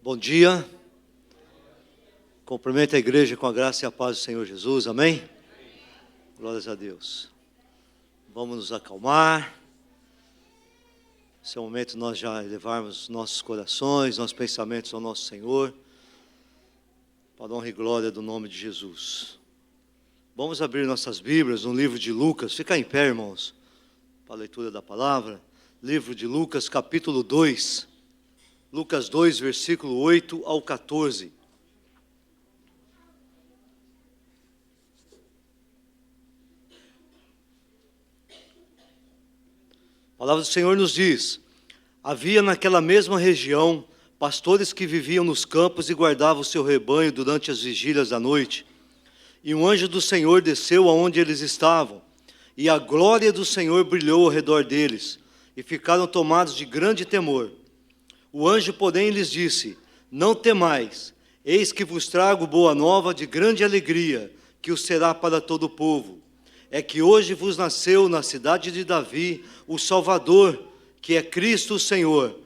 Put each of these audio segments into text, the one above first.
Bom dia. Cumprimento a igreja com a graça e a paz do Senhor Jesus, amém? Glórias a Deus. Vamos nos acalmar. Esse é o momento de nós já elevarmos nossos corações, nossos pensamentos ao nosso Senhor, para a honra e glória do nome de Jesus. Vamos abrir nossas Bíblias no livro de Lucas. Fica em pé, irmãos, para a leitura da palavra. Livro de Lucas, capítulo 2. Lucas 2, versículo 8 ao 14. A palavra do Senhor nos diz: havia naquela mesma região pastores que viviam nos campos e guardavam o seu rebanho durante as vigílias da noite. E um anjo do Senhor desceu aonde eles estavam, e a glória do Senhor brilhou ao redor deles, e ficaram tomados de grande temor. O anjo, porém, lhes disse: não temais, eis que vos trago boa nova de grande alegria, que o será para todo o povo. É que hoje vos nasceu na cidade de Davi o Salvador, que é Cristo o Senhor.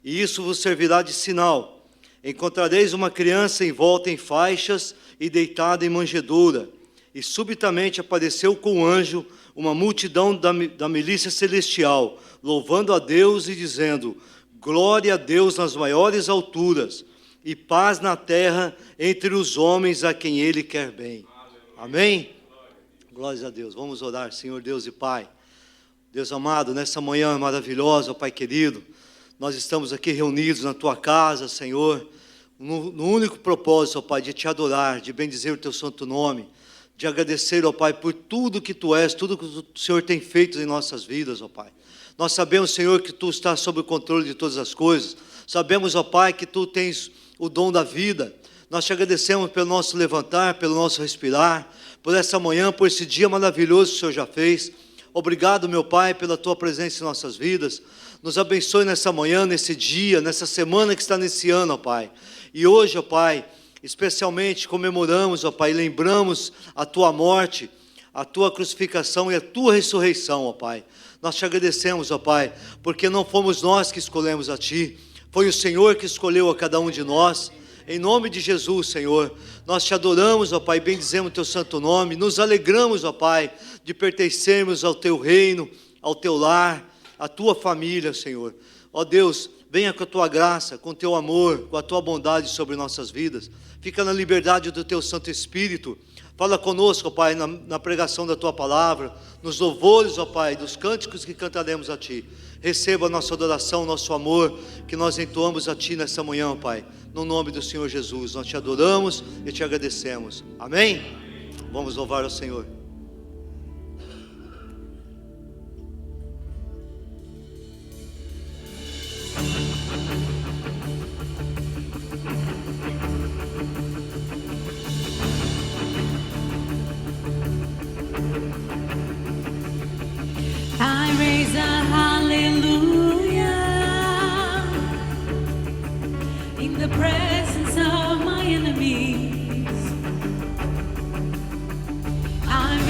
E isso vos servirá de sinal: encontrareis uma criança envolta em faixas e deitada em manjedoura. E subitamente apareceu com o anjo uma multidão da milícia celestial, louvando a Deus e dizendo: glória a Deus nas maiores alturas, e paz na terra entre os homens a quem Ele quer bem. Amém? Glórias a Deus. Vamos orar. Senhor Deus e Pai, Deus amado, nessa manhã maravilhosa, Pai querido, nós estamos aqui reunidos na Tua casa, Senhor, no único propósito, ó Pai, de Te adorar, de bendizer o Teu santo nome, de agradecer, ó Pai, por tudo que Tu és, tudo que o Senhor tem feito em nossas vidas, ó Pai. Nós sabemos, Senhor, que Tu estás sob o controle de todas as coisas. Sabemos, ó Pai, que Tu tens o dom da vida. Nós Te agradecemos pelo nosso levantar, pelo nosso respirar, por essa manhã, por esse dia maravilhoso que o Senhor já fez. Obrigado, meu Pai, pela Tua presença em nossas vidas. Nos abençoe nessa manhã, nesse dia, nessa semana que está nesse ano, ó Pai. E hoje, ó Pai, especialmente comemoramos, ó Pai, lembramos a Tua morte, a Tua crucificação e a Tua ressurreição, ó Pai. Nós Te agradecemos, ó Pai, porque não fomos nós que escolhemos a Ti, foi o Senhor que escolheu a cada um de nós. Em nome de Jesus, Senhor, nós Te adoramos, ó Pai, bendizemos o Teu santo nome, nos alegramos, ó Pai, de pertencermos ao Teu reino, ao Teu lar, à Tua família, Senhor. Ó Deus, venha com a Tua graça, com o Teu amor, com a Tua bondade sobre nossas vidas. Fica na liberdade do Teu Santo Espírito. Fala conosco, ó Pai, na pregação da Tua palavra, nos louvores, ó Pai, dos cânticos que cantaremos a Ti. Receba a nossa adoração, nosso amor, que nós entoamos a Ti nessa manhã, ó Pai. No nome do Senhor Jesus, nós Te adoramos e Te agradecemos. Amém? Vamos louvar ao Senhor. I raise a hallelujah in the presence of my enemies. I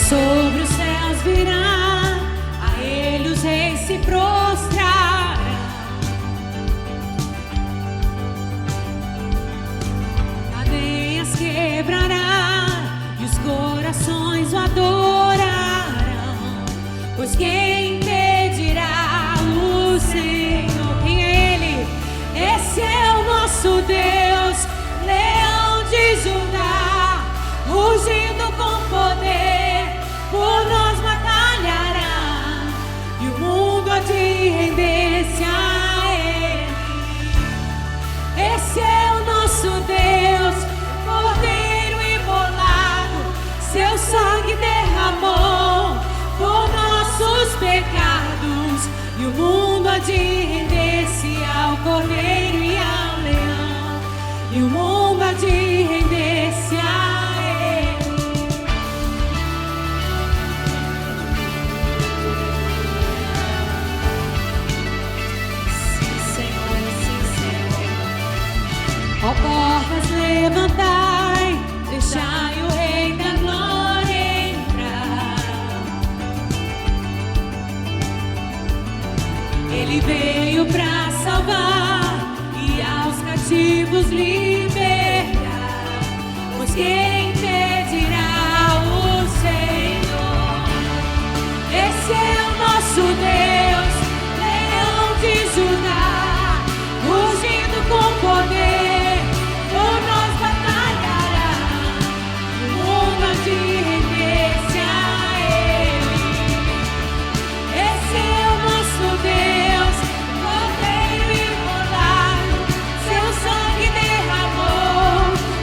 sobre os céus virá, a ele os reis se prostrarão. Cadeias quebrará e os corações o adorarão, pois quem impedirá o Senhor? Quem é Ele? Esse é o nosso Deus, Leão de Judá, rugindo com poder, por nós batalhará, e o mundo há de render-se a Ele. Esse é o nosso Deus, Cordeiro imolado, seu sangue derramou por nossos pecados, e o mundo há de render-se ao Cordeiro e ao Leão, e o mundo há de render-se a Ele. Sim, Senhor, sim, Senhor. Ó portas, levantai, deixai o Rei da Glória entrar. Ele veio pra salvar e aos cativos libertar, pois quem impedirá o Senhor? Esse é o nosso Deus, Leão de Judá, rugindo com poder, por nós batalhará, o mundo há de render-se a Ele. Esse é o nosso Deus, Cordeiro imolado, seu sangue derramou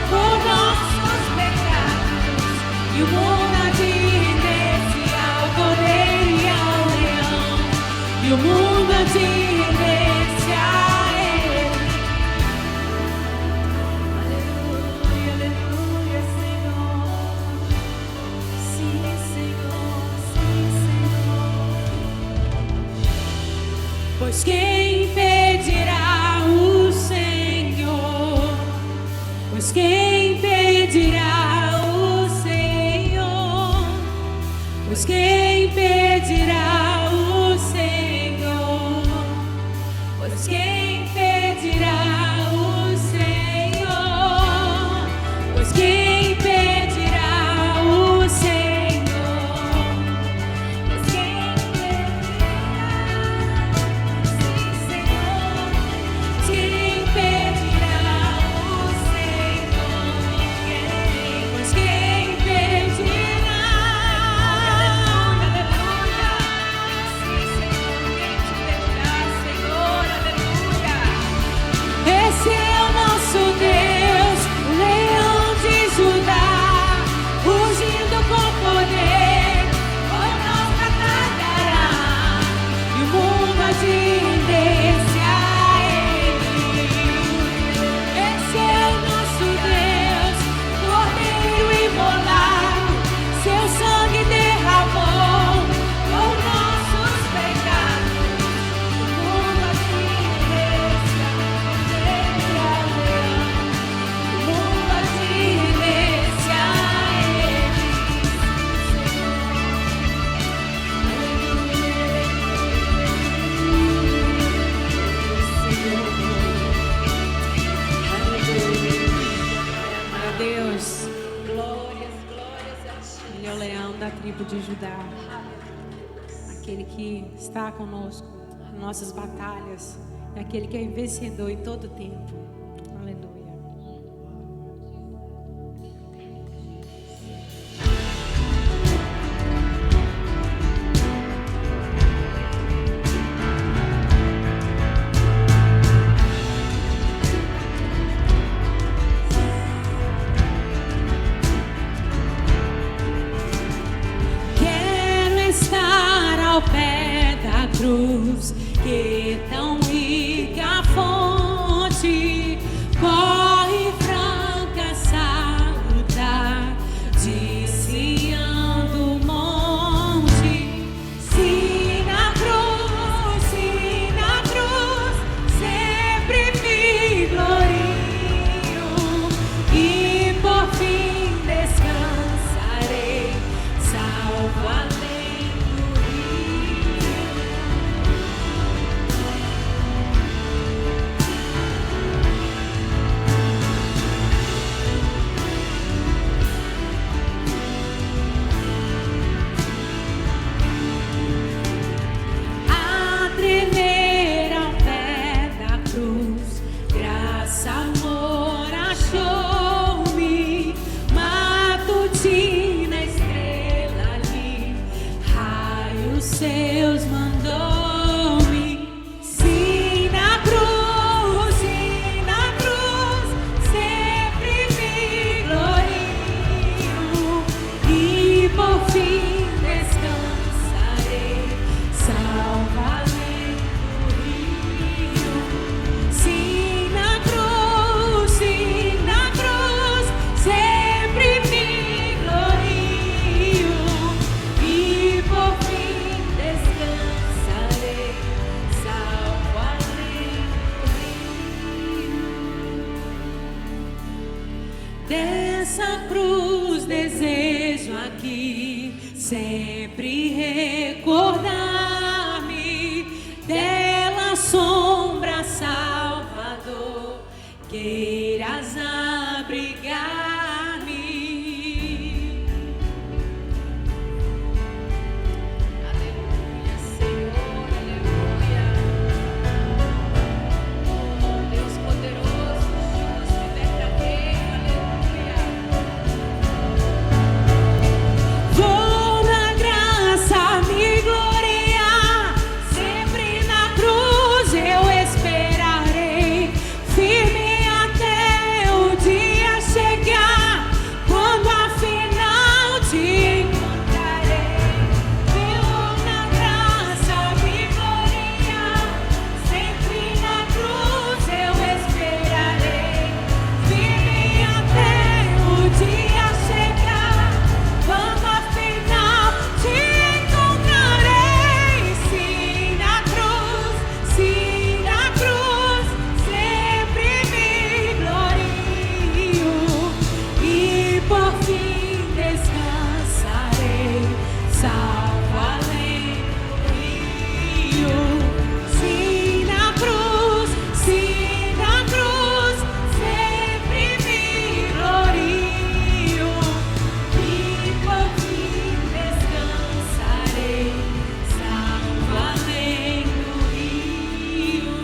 por nossos pecados, e o mundo há de render-se ao Cordeiro e ao Leão, e o mundo há de render-se a Ele. Aleluia, aleluia, Senhor. Sim, Senhor, sim, Senhor. Pois quem impedirá o Senhor? Pois quem impedirá o Senhor? Pois quem impedirá o Senhor? Pois quem impedirá o Senhor? Pois quem impedirá o Senhor? Pois quem impedirá? Sim, Senhor. Quem impedirá o Senhor? Pois quem impedirá? Aleluia, sim, Senhor. Quem te impedirá, Senhor? Aleluia. Esse é o nosso Deus, Leão de Judá, rugindo com poder, por nós batalhará, e o mundo há de render-se a Ele. Esse é o nosso Deus, Cordeiro imolado, seu sangue derramou por nossos pecados, o mundo há de render-se a Ele, o mundo há de render-se a Ele. Meu Deus, glórias, glórias a Ti. Ele é o leão da tribo de Judá, aquele que está conosco em nossas batalhas, é aquele que é vencedor em todo tempo. Aleluia. Quero estar ao pé da cruz, que tão rica fonte corre franca, salutar, de Sião do monte. Se na cruz sempre me glorio, e por fim descansarei, por fim descansarei, salvo além do rio. Sim, na cruz, sempre me glorio, e por fim descansarei, salvo além do rio. Dessa cruz desejo aqui sempre recordar-me, dela sombra, Salvador, queiras abrigar-me. Aleluia, Senhor, aleluia. Oh, Deus poderoso, justo, verdadeiro, aleluia. Vou na graça me gloriar, sempre na cruz eu esperarei, firme até o dia chegar, quando afinal te encontrarei. Vou na graça me gloriar, sempre na cruz eu esperarei, firme até o dia chegar, quando afinal te encontrarei. Sim, na cruz, sempre me glorio, e por fim descansarei, salvo além do rio. Sim, na cruz, sempre me glorio, e por fim descansarei, salvo além do rio.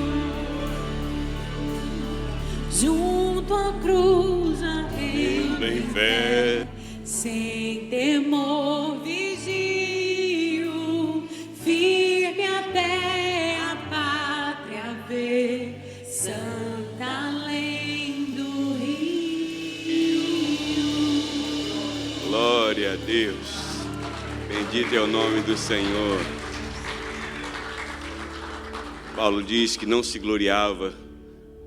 Junto à cruz Anda em fé, sem temor vigio, firme até a pátria ver, santa além do rio. glória a Deus. Bendito é o nome do Senhor. Paulo diz que não se gloriava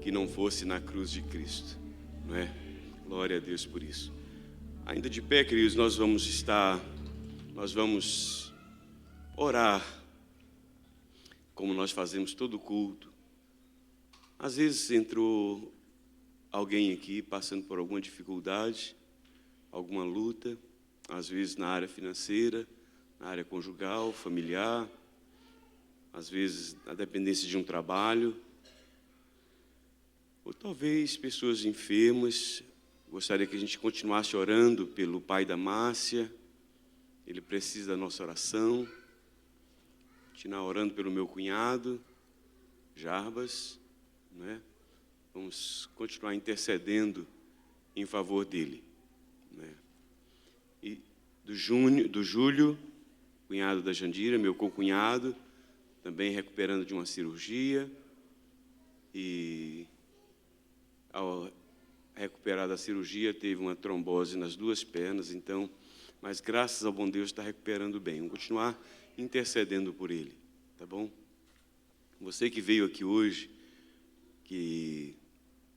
que não fosse na cruz de Cristo, não é? Glória a Deus por isso. Ainda de pé, queridos, nós vamos orar, como nós fazemos todo culto. Às vezes entrou alguém aqui passando por alguma dificuldade, alguma luta, às vezes na área financeira, na área conjugal, familiar, às vezes na dependência de um trabalho, ou talvez pessoas enfermas. Gostaria que a gente continuasse orando pelo pai da Márcia, ele precisa da nossa oração. Continuar orando pelo meu cunhado, Jarbas, né? Vamos continuar intercedendo em favor dele, né? E do Júlio, cunhado da Jandira, meu concunhado, também recuperando de uma cirurgia, e ao recuperar da cirurgia teve uma trombose nas duas pernas, então, mas graças ao bom Deus está recuperando bem. Vamos continuar intercedendo por ele, tá bom? Você que veio aqui hoje, que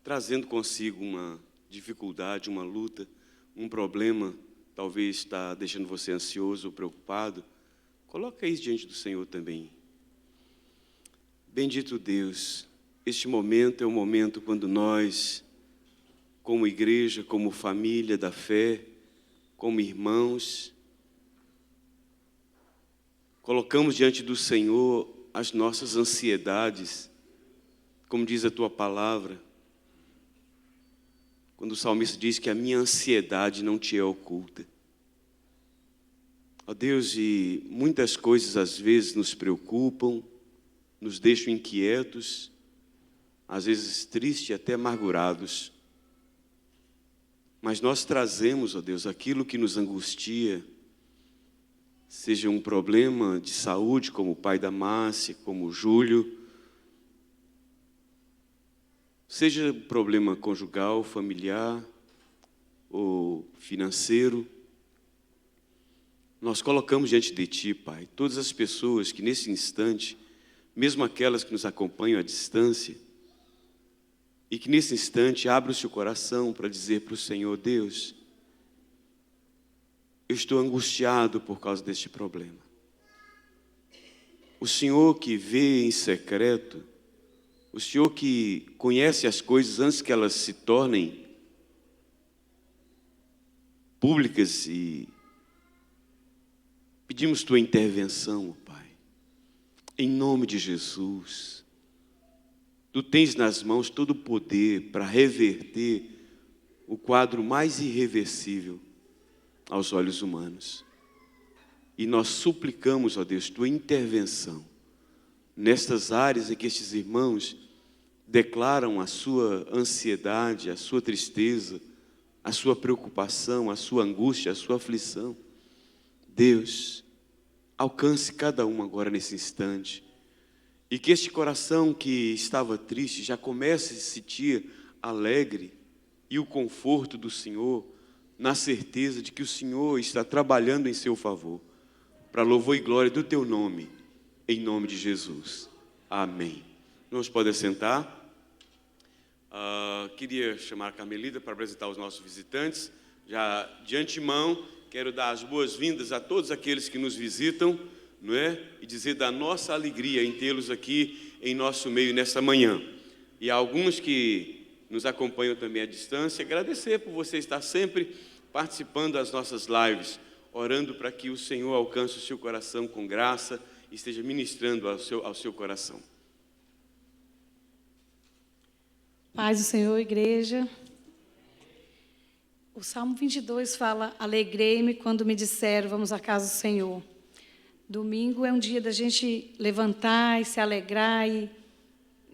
trazendo consigo uma dificuldade, uma luta, um problema, talvez está deixando você ansioso ou preocupado, coloca isso diante do Senhor também. Bendito Deus, este momento é o momento quando nós, como igreja, como família da fé, como irmãos, colocamos diante do Senhor as nossas ansiedades, como diz a tua palavra, quando o salmista diz que a minha ansiedade não te é oculta. Ó Deus, e muitas coisas às vezes nos preocupam, nos deixam inquietos, às vezes tristes e até amargurados. Mas nós trazemos, ó Deus, aquilo que nos angustia, seja um problema de saúde, como o pai da Márcia, como o Júlio, seja um problema conjugal, familiar ou financeiro, nós colocamos diante de Ti, Pai, todas as pessoas que nesse instante, mesmo aquelas que nos acompanham à distância, e que nesse instante abre o seu coração para dizer para o Senhor: Deus, eu estou angustiado por causa deste problema. O Senhor que vê em secreto, o Senhor que conhece as coisas antes que elas se tornem públicas, e pedimos Tua intervenção, Pai, em nome de Jesus. Tu tens nas mãos todo o poder para reverter o quadro mais irreversível aos olhos humanos. E nós suplicamos, ó Deus, Tua intervenção nestas áreas em que estes irmãos declaram a sua ansiedade, a sua tristeza, a sua preocupação, a sua angústia, a sua aflição. Deus, alcance cada um agora nesse instante, e que este coração que estava triste já comece a se sentir alegre, e o conforto do Senhor, na certeza de que o Senhor está trabalhando em seu favor, para louvor e glória do Teu nome, em nome de Jesus. Amém. Irmãos, podem sentar. Queria chamar a Carmelita para apresentar os nossos visitantes. Já de antemão, quero dar as boas-vindas a todos aqueles que nos visitam, não é? E dizer da nossa alegria em tê-los aqui em nosso meio nesta manhã. E a alguns que nos acompanham também à distância, agradecer por você estar sempre participando das nossas lives, orando para que o Senhor alcance o seu coração com graça e esteja ministrando ao seu coração. Paz do Senhor, igreja. O Salmo 22 fala: alegrei-me quando me disseram, vamos à casa do Senhor. Domingo é um dia da gente levantar e se alegrar e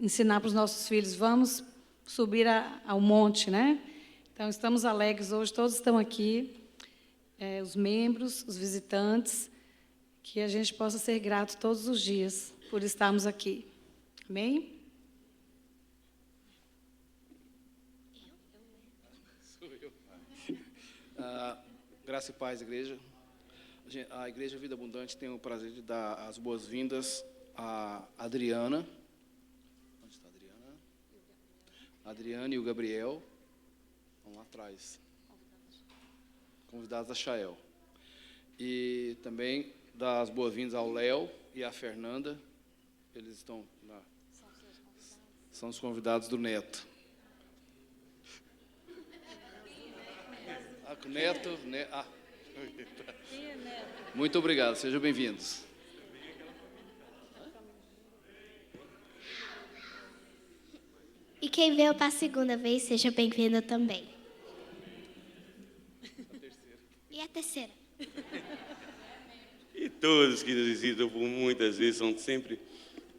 ensinar para os nossos filhos, vamos subir ao monte, né? Então, estamos alegres hoje, todos estão aqui, os membros, os visitantes, que a gente possa ser grato todos os dias por estarmos aqui. Amém? Graça e paz, igreja. A Igreja Vida Abundante tem o prazer de dar as boas-vindas a Adriana. Onde está a Adriana? A Adriana e o Gabriel. Vão lá atrás. Convidados da Chael. E também dar as boas-vindas ao Léo e à Fernanda. Eles estão lá. São os convidados do Neto. Neto. Muito obrigado, sejam bem-vindos. E quem veio para a segunda vez, seja bem-vindo também. E a terceira? E todos que nos visitam por muitas vezes são sempre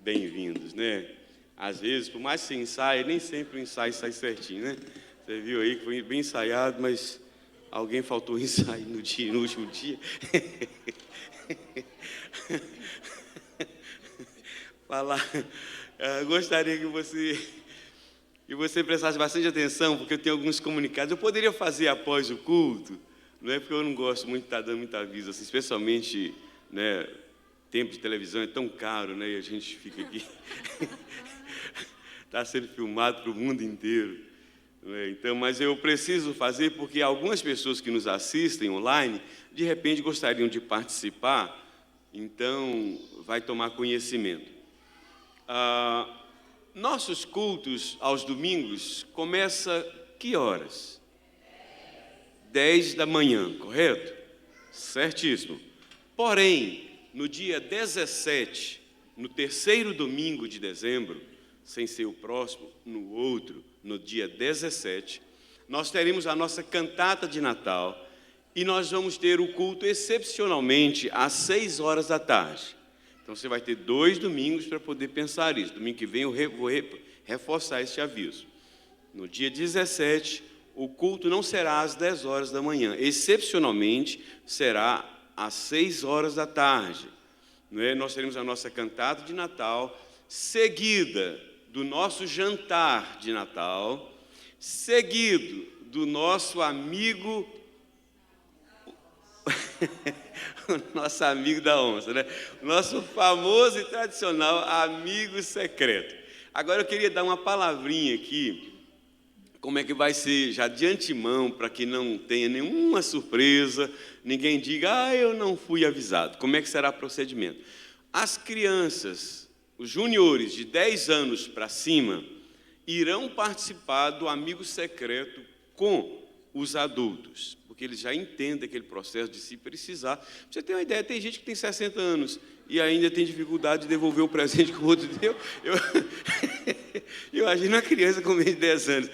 bem-vindos, né? Às vezes, por mais que se ensaie, nem sempre o ensaio sai certinho, né? Você viu aí que foi bem ensaiado, mas alguém faltou ensaio no último dia. Gostaria que você prestasse bastante atenção, porque eu tenho alguns comunicados. Eu poderia fazer após o culto, não é? Porque eu não gosto muito de estar dando muita aviso, assim, especialmente, né, tempo de televisão é tão caro, né? E a gente fica aqui, está sendo filmado para o mundo inteiro. Então, mas eu preciso fazer porque algumas pessoas que nos assistem online, de repente gostariam de participar, então vai tomar conhecimento. Nossos cultos aos domingos começam que horas? 10 da manhã, correto? Certíssimo. Porém, no dia 17, no terceiro domingo de dezembro, sem ser o próximo, no outro, no dia 17, nós teremos a nossa cantata de Natal e nós vamos ter o culto excepcionalmente às 6 horas da tarde. Então você vai ter 2 domingos para poder pensar isso. Domingo que vem eu vou reforçar esse aviso. No dia 17, o culto não será às 10 horas da manhã, excepcionalmente será às 6 horas da tarde. Não é? Nós teremos a nossa cantata de Natal, seguida do nosso jantar de Natal, seguido do nosso amigo o nosso amigo da onça, né? O nosso famoso e tradicional amigo secreto. Agora eu queria dar uma palavrinha aqui, como é que vai ser já de antemão, para que não tenha nenhuma surpresa, ninguém diga, eu não fui avisado. Como é que será o procedimento? As crianças, os juniores de 10 anos para cima, irão participar do amigo secreto com os adultos, porque eles já entendem aquele processo de se precisar. Pra você ter uma ideia, tem gente que tem 60 anos e ainda tem dificuldade de devolver o presente que o outro deu. Eu imagino uma criança com menos de 10 anos,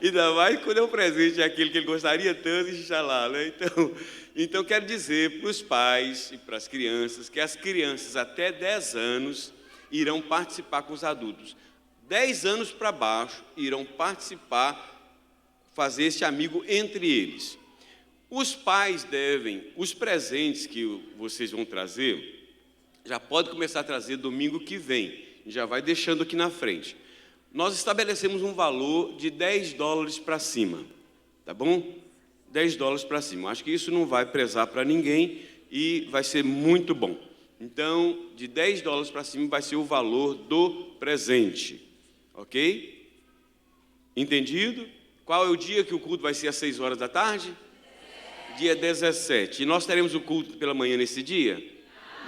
ainda mais quando é um presente aquele que ele gostaria tanto, lá, né? Então quero dizer para os pais e para as crianças que as crianças até 10 anos irão participar com os adultos. 10 anos para baixo irão participar, fazer esse amigo entre eles. Os pais devem, os presentes que vocês vão trazer, já pode começar a trazer domingo que vem, já vai deixando aqui na frente. Nós estabelecemos um valor de $10 para cima, tá bom? $10 para cima. Acho que isso não vai pesar para ninguém e vai ser muito bom. Então, de $10 para cima vai ser o valor do presente, ok? Entendido? Qual é o dia que o culto vai ser às 6 horas da tarde? Dia 17. E nós teremos o culto pela manhã nesse dia?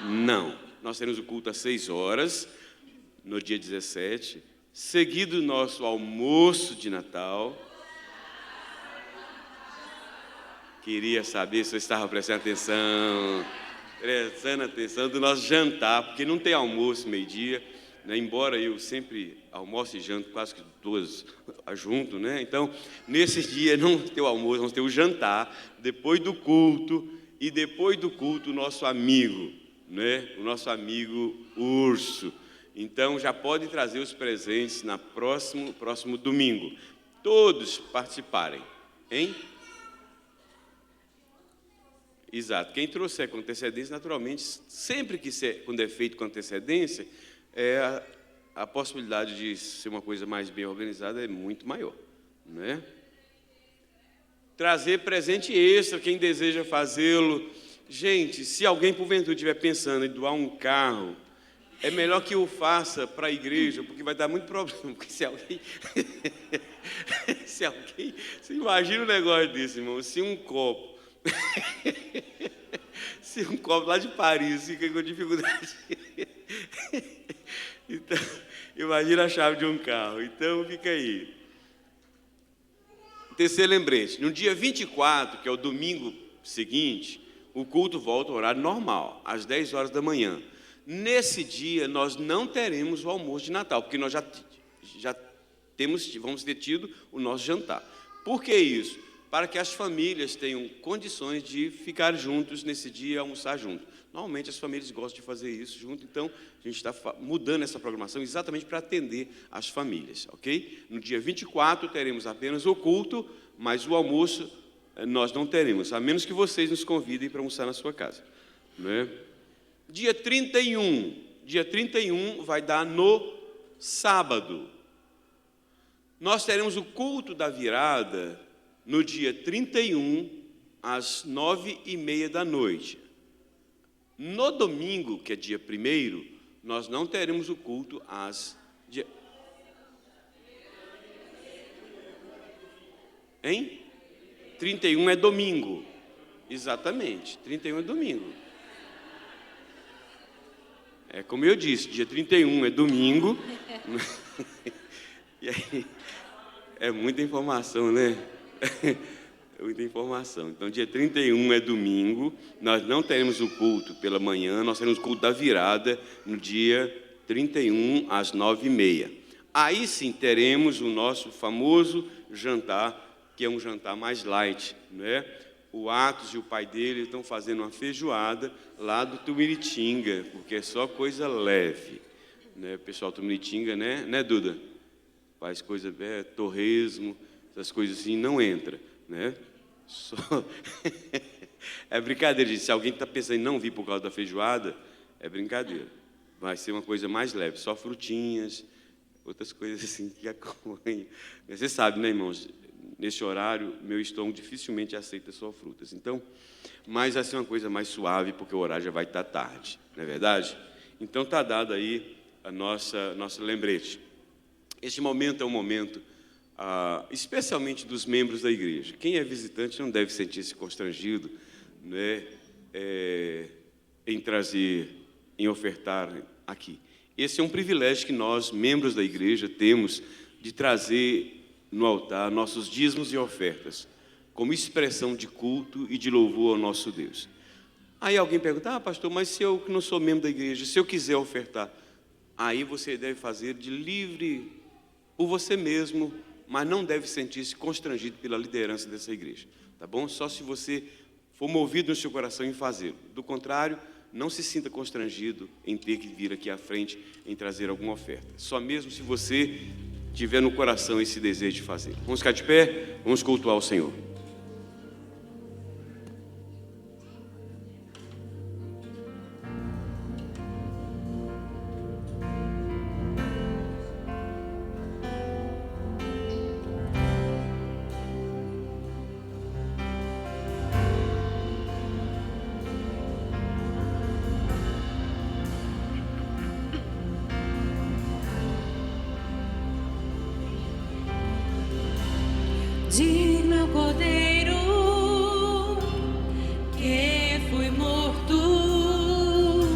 Não. Nós teremos o culto às 6 horas, no dia 17, seguido do nosso almoço de Natal. Queria saber se eu estava prestando atenção do nosso jantar, porque não tem almoço meio-dia, né? Embora eu sempre almoço e janto quase que duas junto, né? Então, nesse dia não tem o almoço, vamos ter o jantar, depois do culto, e depois do culto o nosso amigo, né? O nosso amigo Urso. Então, já pode trazer os presentes na próximo domingo. Todos participarem, hein? Exato. Quem trouxer com antecedência, naturalmente, sempre que quando é feito com antecedência, a possibilidade de ser uma coisa mais bem organizada é muito maior, né? Trazer presente extra, quem deseja fazê-lo. Gente, se alguém, porventura, estiver pensando em doar um carro, é melhor que o faça para a igreja, porque vai dar muito problema. Porque se alguém... Você imagina um negócio desse, irmão. Se um copo lá de Paris fica com dificuldade. Então, imagina a chave de um carro. Então, fica aí. Terceiro lembrete. No dia 24, que é o domingo seguinte, o culto volta ao horário normal, às 10 horas da manhã. Nesse dia, nós não teremos o almoço de Natal, porque nós vamos ter tido o nosso jantar. Por que isso? Para que as famílias tenham condições de ficar juntos nesse dia e almoçar junto. Normalmente as famílias gostam de fazer isso junto, então a gente está mudando essa programação exatamente para atender as famílias, ok? No dia 24 teremos apenas o culto, mas o almoço nós não teremos, a menos que vocês nos convidem para almoçar na sua casa, né? Dia 31 vai dar no sábado. Nós teremos o culto da virada no dia 31, às 9h30 da noite. No domingo, que é dia 1º, nós não teremos o culto às... Hein? 31 é domingo. Exatamente, 31 é domingo. É como eu disse, dia 31 é domingo. E aí, é muita informação, né? Muita informação. Então, dia 31 é domingo, nós não teremos o culto pela manhã, nós teremos o culto da virada no dia 31, às 9h30. Aí sim teremos o nosso famoso jantar, que é um jantar mais light, né? O Atos e o pai dele estão fazendo uma feijoada lá do Tumiritinga, porque é só coisa leve, né? O pessoal do Tumiritinga, né, Duda? Faz coisa, torresmo, essas coisas assim, não entra, né? Só... É brincadeira, gente. Se alguém está pensando em não vir por causa da feijoada, é brincadeira. Vai ser uma coisa mais leve, só frutinhas, outras coisas assim que acompanham. Você sabe, né, irmãos? nesse horário, meu estômago dificilmente aceita só frutas. Então, mas vai ser uma coisa mais suave, porque o horário já vai estar tarde, não é verdade? Então, está dado aí a nossa lembrete. Este momento é um momento, especialmente dos membros da igreja. Quem é visitante não deve sentir-se constrangido, né, em trazer, em ofertar aqui. Esse é um privilégio que nós, membros da igreja, temos de trazer no altar nossos dízimos e ofertas, como expressão de culto e de louvor ao nosso Deus. Aí alguém pergunta, pastor, mas se eu que não sou membro da igreja, se eu quiser ofertar, aí você deve fazer de livre por você mesmo, mas não deve sentir-se constrangido pela liderança dessa igreja, tá bom? Só se você for movido no seu coração em fazê-lo. Do contrário, não se sinta constrangido em ter que vir aqui à frente em trazer alguma oferta. Só mesmo se você tiver no coração esse desejo de fazer. Vamos ficar de pé, vamos cultuar o Senhor. Digno é o Cordeiro que foi morto,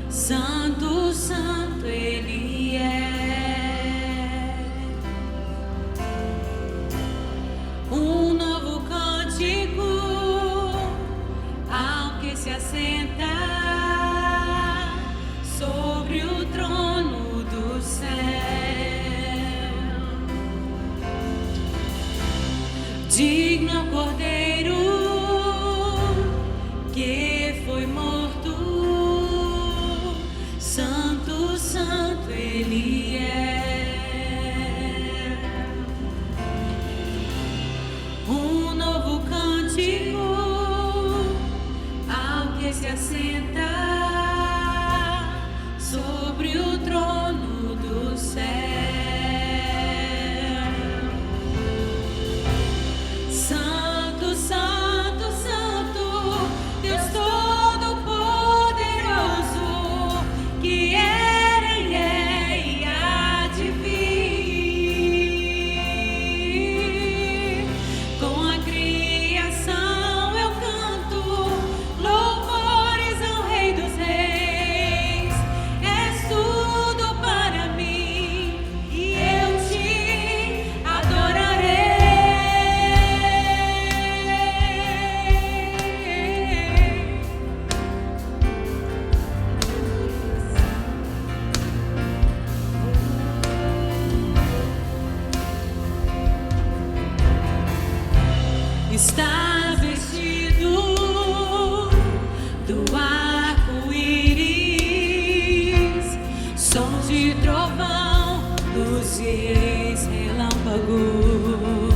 santo, santo Ele é. Um novo cântico ao que se assenta sobre o trono do céu. Digno é o Cordeiro que foi morto, santo, santo Ele é. Um novo cântico ao que se assenta sobre o trono do céu. Está vestido do arco-íris, sons de trovão, luzes, relâmpagos,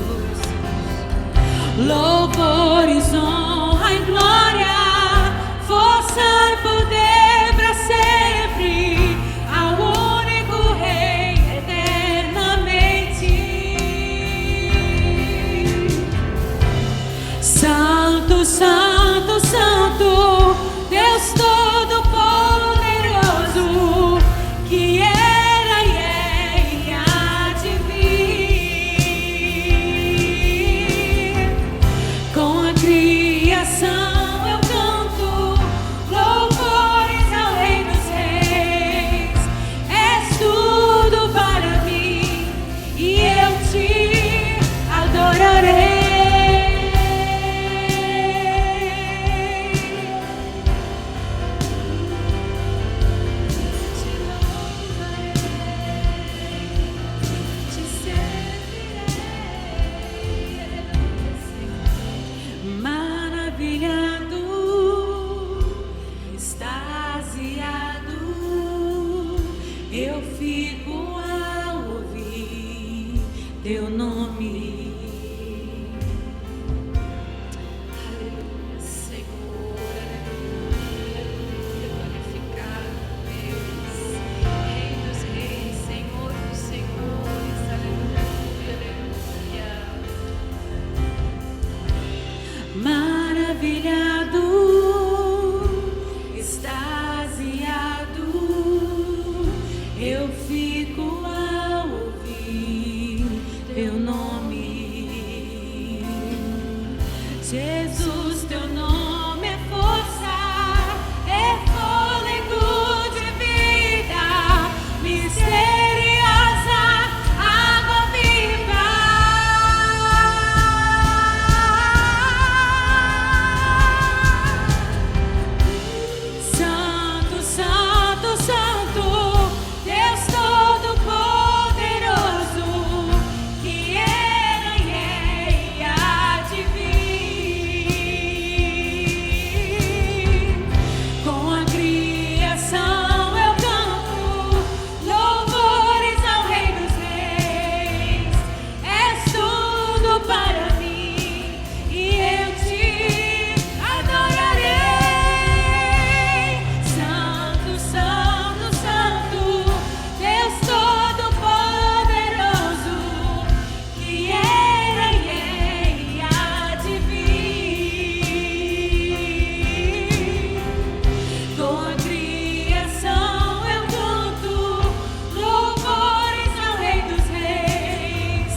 louvores, honra e glória, força e poder para sempre ao único Rei eternamente. Santo, santo, santo, Deus Todo-Poderoso, que era e é e há de vir. Com a criação eu canto louvores ao Rei dos Reis. És tudo para mim e eu te adorarei. Eu fico ao ouvir teu nome. Aleluia, Senhor, aleluia, aleluia, glorificado Deus, Rei dos Reis, Senhor dos Senhores, aleluia, aleluia. toda a criação eu canto louvores ao Rei dos Reis.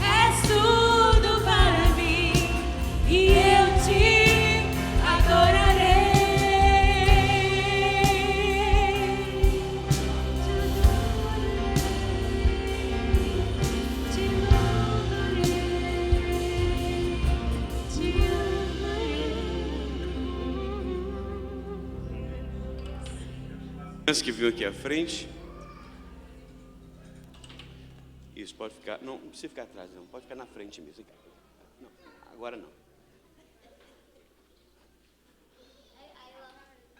És tudo para mim e eu te adorarei. Antes que venham aqui à frente. Isso, pode ficar. Não precisa ficar atrás, não. Pode ficar na frente mesmo. Não, agora não.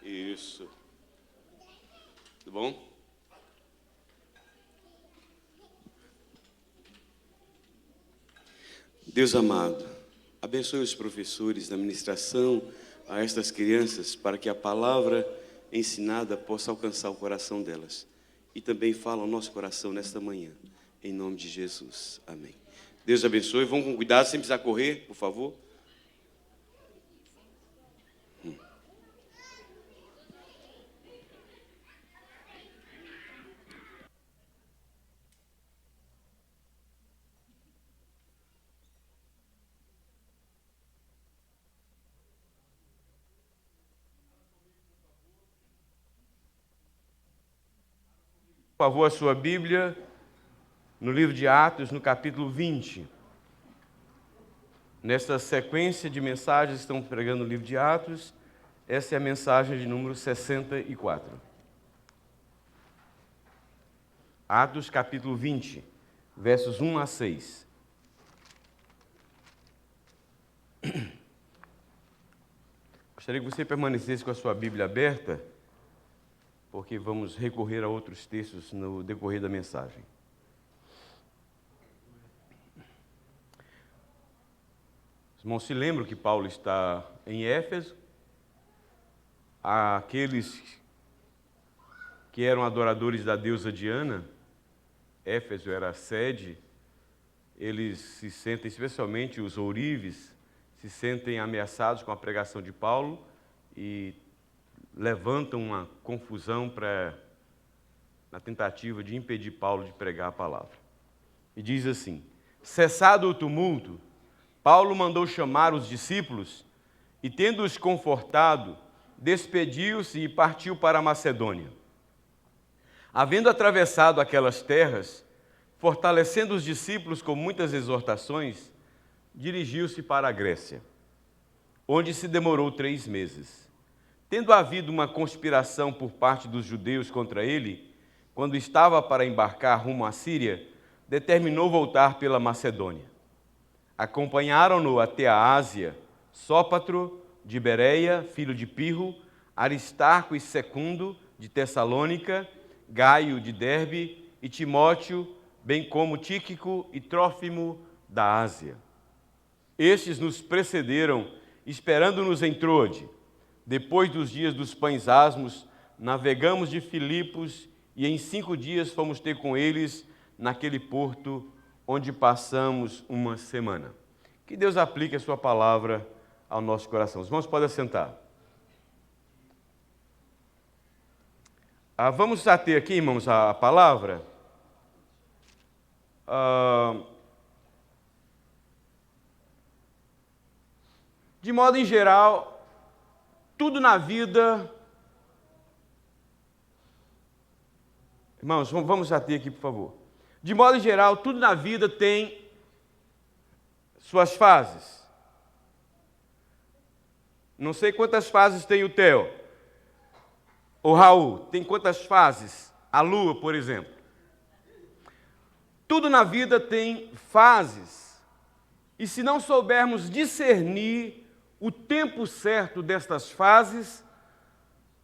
Isso. Tudo bom? Deus amado, abençoe os professores da ministração a estas crianças para que a palavra ensinada possa alcançar o coração delas. E também fala ao nosso coração nesta manhã. Em nome de Jesus. Amém. Deus abençoe. Vão com cuidado, sem precisar correr, por favor. Por favor, a sua Bíblia, no livro de Atos, no capítulo 20. Nesta sequência de mensagens, estamos pregando o livro de Atos, essa é a mensagem de número 64. Atos, capítulo 20, versos 1 a 6. Gostaria que você permanecesse com a sua Bíblia aberta, porque vamos recorrer a outros textos no decorrer da mensagem. Os irmãos se lembram que Paulo está em Éfeso. Aqueles que eram adoradores da deusa Diana, Éfeso era a sede, eles se sentem, especialmente os ourives, se sentem ameaçados com a pregação de Paulo e levantam uma confusão na tentativa de impedir Paulo de pregar a palavra. E diz assim: cessado o tumulto, Paulo mandou chamar os discípulos e, tendo-os confortado, despediu-se e partiu para a Macedônia. Havendo atravessado aquelas terras, fortalecendo os discípulos com muitas exortações, dirigiu-se para a Grécia, onde se demorou 3 meses. Tendo havido uma conspiração por parte dos judeus contra ele, quando estava para embarcar rumo à Síria, determinou voltar pela Macedônia. Acompanharam-no até a Ásia, Sópatro, de Bereia, filho de Pirro, Aristarco e Secundo, de Tessalônica, Gaio, de Derbe, e Timóteo, bem como Tíquico e Trófimo, da Ásia. Estes nos precederam, esperando-nos em Troade. Depois dos dias dos pães asmos, navegamos de Filipos e em 5 dias fomos ter com eles naquele porto onde passamos uma semana. Que Deus aplique a sua palavra ao nosso coração. Os irmãos podem assentar. Vamos ater aqui, irmãos, a palavra. De modo em geral, tudo na vida... Irmãos, vamos ater aqui, por favor. De modo em geral, tudo na vida tem suas fases. Não sei quantas fases tem o Theo. O Raul, tem quantas fases? A Lua, por exemplo. Tudo na vida tem fases. E se não soubermos discernir o tempo certo destas fases,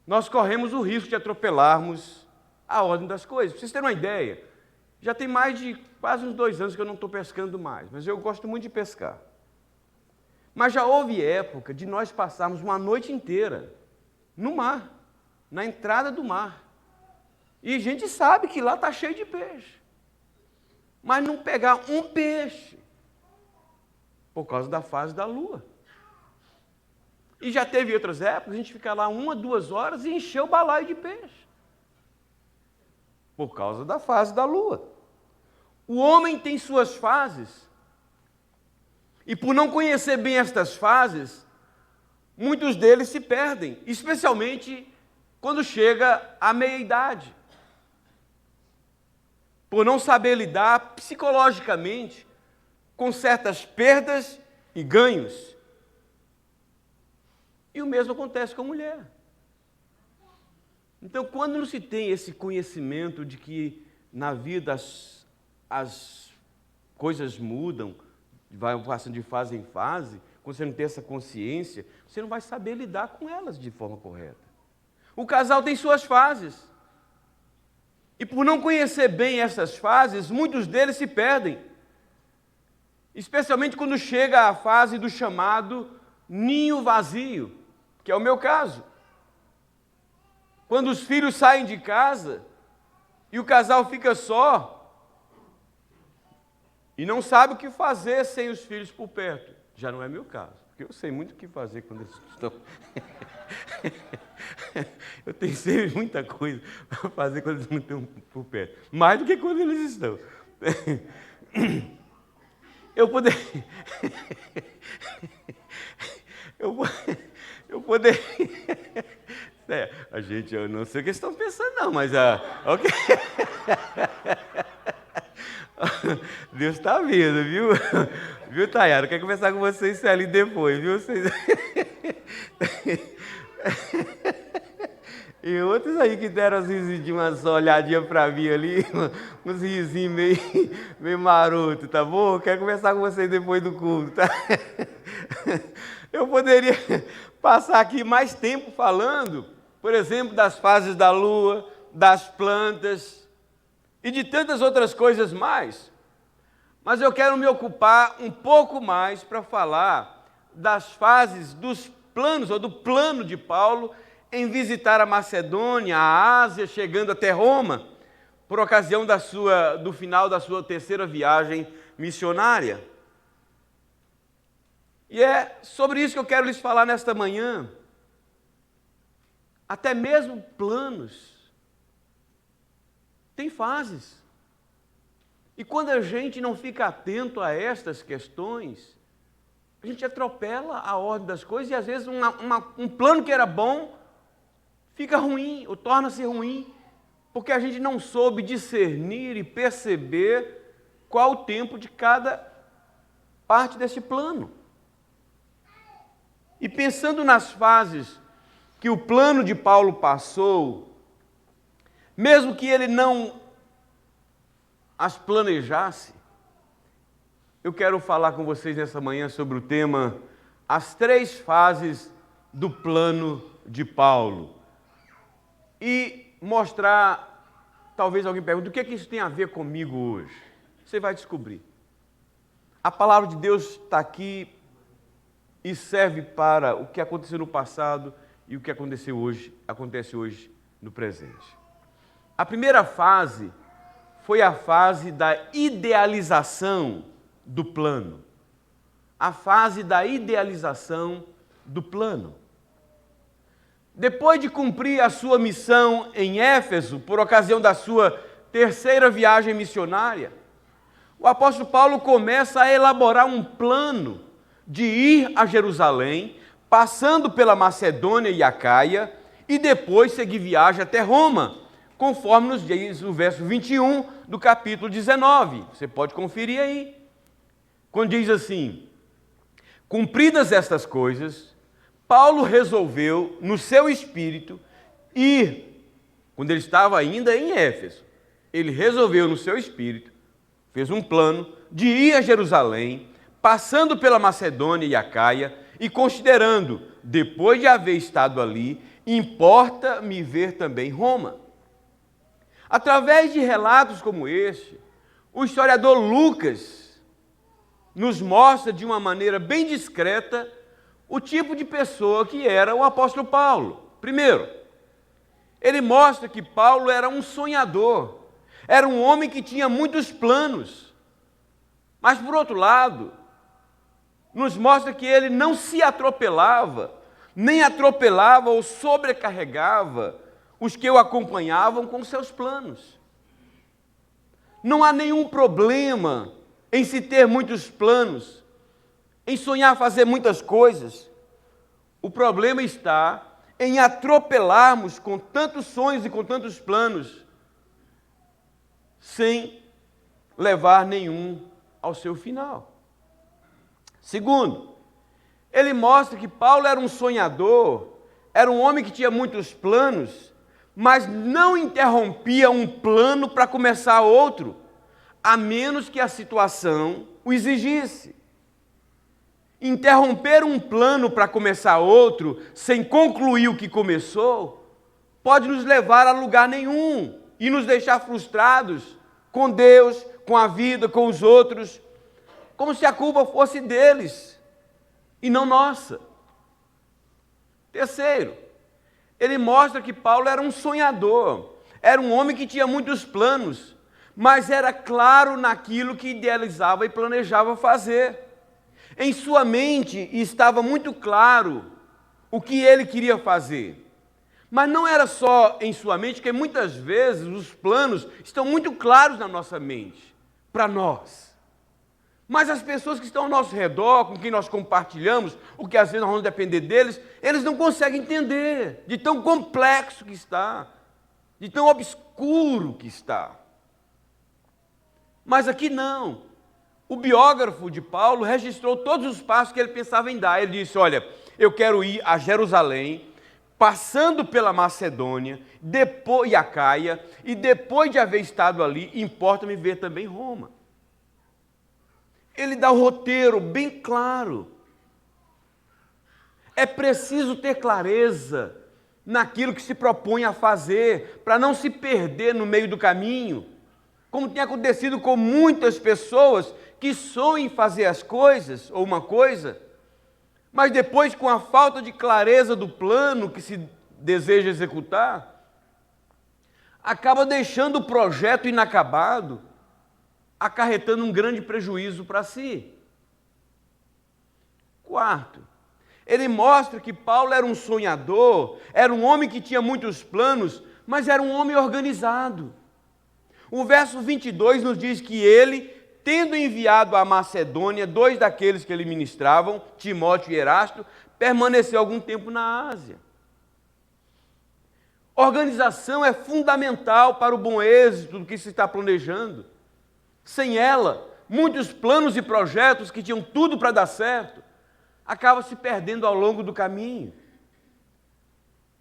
nós corremos o risco de atropelarmos a ordem das coisas. Para vocês terem uma ideia, já tem mais de quase uns 2 anos que eu não estou pescando mais, mas eu gosto muito de pescar. Mas já houve época de nós passarmos uma noite inteira no mar, na entrada do mar. E a gente sabe que lá está cheio de peixe. Mas não pegar um peixe, por causa da fase da lua. E já teve outras épocas, a gente fica lá 1 a 2 horas e encheu o balaio de peixe. Por causa da fase da lua. O homem tem suas fases. E por não conhecer bem estas fases, muitos deles se perdem, especialmente quando chega à meia-idade. Por não saber lidar psicologicamente com certas perdas e ganhos. E o mesmo acontece com a mulher. Então, quando não se tem esse conhecimento de que na vida as coisas mudam, vai passando de fase em fase, quando você não tem essa consciência, você não vai saber lidar com elas de forma correta. O casal tem suas fases. E por não conhecer bem essas fases, muitos deles se perdem. Especialmente quando chega a fase do chamado ninho vazio, que é o meu caso. Quando os filhos saem de casa e o casal fica só e não sabe o que fazer sem os filhos por perto. Já não é meu caso, porque eu sei muito o que fazer quando eles estão. Eu tenho sempre muita coisa para fazer quando eles não estão por perto, mais do que quando eles estão. Eu poderia. A gente, eu não sei o que eles estão pensando, não, mas ok. Deus está vendo, viu? Viu, Tayara? Quero conversar com vocês ali depois, viu? Vocês... E outros aí que deram umas olhadinhas para mim ali, uns risinhos meio maroto, tá bom? Quero conversar com vocês depois do culto, tá? Eu poderia passar aqui mais tempo falando, por exemplo, das fases da lua, das plantas e de tantas outras coisas mais. Mas eu quero me ocupar um pouco mais para falar das fases dos planos, ou do plano de Paulo em visitar a Macedônia, a Ásia, chegando até Roma, por ocasião do final da sua 3ª viagem missionária. E é sobre isso que eu quero lhes falar nesta manhã. Até mesmo planos têm fases. E quando a gente não fica atento a estas questões, a gente atropela a ordem das coisas e às vezes um plano que era bom fica ruim, ou torna-se ruim, porque a gente não soube discernir e perceber qual o tempo de cada parte desse plano. E pensando nas fases que o plano de Paulo passou, mesmo que ele não as planejasse, eu quero falar com vocês nessa manhã sobre o tema as 3 fases do plano de Paulo. E mostrar, talvez alguém pergunte, o que é que isso tem a ver comigo hoje? Você vai descobrir. A palavra de Deus está aqui e serve para o que aconteceu no passado e o que acontece hoje no presente. A primeira fase foi a fase da idealização do plano. A fase da idealização do plano. Depois de cumprir a sua missão em Éfeso, por ocasião da sua 3ª viagem missionária, o apóstolo Paulo começa a elaborar um plano de ir a Jerusalém, passando pela Macedônia e Acaia, e depois seguir viagem até Roma, conforme nos diz o verso 21 do capítulo 19. Você pode conferir aí. Quando diz assim: cumpridas estas coisas, Paulo resolveu, no seu espírito, ir, quando ele estava ainda em Éfeso, ele resolveu no seu espírito, fez um plano de ir a Jerusalém, passando pela Macedônia e Acaia, e considerando, depois de haver estado ali, importa-me ver também Roma. Através de relatos como este, o historiador Lucas nos mostra de uma maneira bem discreta o tipo de pessoa que era o apóstolo Paulo. Primeiro, ele mostra que Paulo era um sonhador, era um homem que tinha muitos planos. Mas, por outro lado, nos mostra que ele não se atropelava nem atropelava ou sobrecarregava os que o acompanhavam com seus planos. Não há nenhum problema em se ter muitos planos, em sonhar fazer muitas coisas. O problema está em atropelarmos com tantos sonhos e com tantos planos, sem levar nenhum ao seu final. Segundo, ele mostra que Paulo era um sonhador, era um homem que tinha muitos planos, mas não interrompia um plano para começar outro, a menos que a situação o exigisse. Interromper um plano para começar outro, sem concluir o que começou, pode nos levar a lugar nenhum e nos deixar frustrados com Deus, com a vida, com os outros, como se a culpa fosse deles e não nossa. Terceiro, ele mostra que Paulo era um sonhador, era um homem que tinha muitos planos, mas era claro naquilo que idealizava e planejava fazer. Em sua mente estava muito claro o que ele queria fazer. Mas não era só em sua mente, porque muitas vezes os planos estão muito claros na nossa mente, para nós. Mas as pessoas que estão ao nosso redor, com quem nós compartilhamos, o que às vezes nós vamos depender deles, eles não conseguem entender, de tão complexo que está, de tão obscuro que está. Mas aqui não. O biógrafo de Paulo registrou todos os passos que ele pensava em dar. Ele disse, olha, eu quero ir a Jerusalém, passando pela Macedônia, depois e Acaia, e depois de haver estado ali, importa-me ver também Roma. Ele dá o roteiro bem claro. É preciso ter clareza naquilo que se propõe a fazer, para não se perder no meio do caminho, como tem acontecido com muitas pessoas que sonham em fazer as coisas, ou uma coisa, mas depois, com a falta de clareza do plano que se deseja executar, acaba deixando o projeto inacabado, acarretando um grande prejuízo para si. Quarto, ele mostra que Paulo era um sonhador, era um homem que tinha muitos planos, mas era um homem organizado. O verso 22 nos diz que ele, tendo enviado à Macedônia 2 daqueles que ele ministravam, Timóteo e Erasto, permaneceu algum tempo na Ásia. Organização é fundamental para o bom êxito do que se está planejando. Sem ela, muitos planos e projetos que tinham tudo para dar certo, acabam se perdendo ao longo do caminho.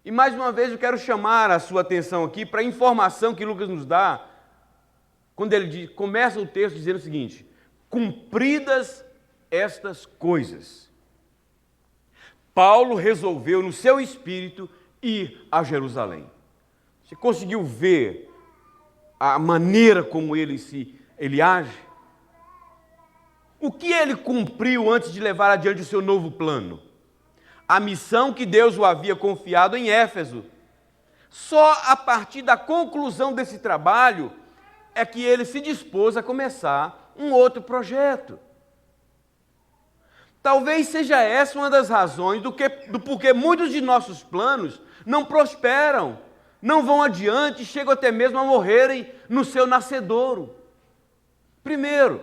E mais uma vez eu quero chamar a sua atenção aqui para a informação que Lucas nos dá, quando ele começa o texto dizendo o seguinte: cumpridas estas coisas, Paulo resolveu no seu espírito ir a Jerusalém. Você conseguiu ver a maneira como ele age? O que ele cumpriu antes de levar adiante o seu novo plano? A missão que Deus o havia confiado em Éfeso. Só a partir da conclusão desse trabalho é que ele se dispôs a começar um outro projeto. Talvez seja essa uma das razões do porquê muitos de nossos planos não prosperam, não vão adiante, chegam até mesmo a morrerem no seu nascedouro. Primeiro,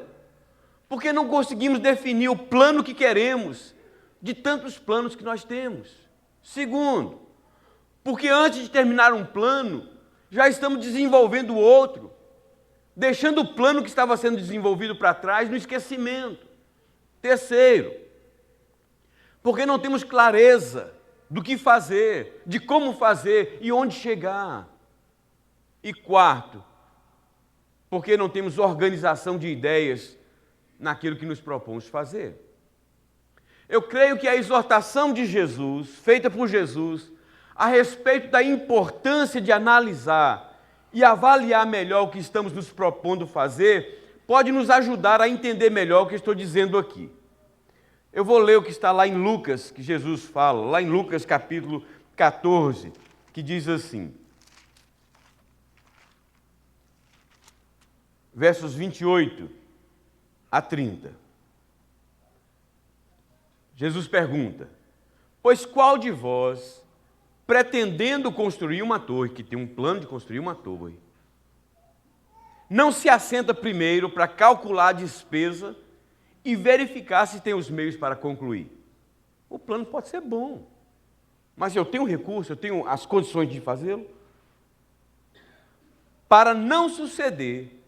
porque não conseguimos definir o plano que queremos, de tantos planos que nós temos. Segundo, porque antes de terminar um plano, já estamos desenvolvendo outro, deixando o plano que estava sendo desenvolvido para trás no esquecimento. Terceiro, porque não temos clareza do que fazer, de como fazer e onde chegar. E quarto, porque não temos organização de ideias naquilo que nos propomos fazer. Eu creio que a exortação de Jesus, feita por Jesus, a respeito da importância de analisar e avaliar melhor o que estamos nos propondo fazer, pode nos ajudar a entender melhor o que estou dizendo aqui. Eu vou ler o que está lá em Lucas, que Jesus fala, lá em Lucas capítulo 14, que diz assim, versos 28 a 30. Jesus pergunta: Pois qual de vós, pretendendo construir uma torre, que tem um plano de construir uma torre, não se assenta primeiro para calcular a despesa e verificar se tem os meios para concluir? O plano pode ser bom, mas eu tenho recurso, eu tenho as condições de fazê-lo? Para não suceder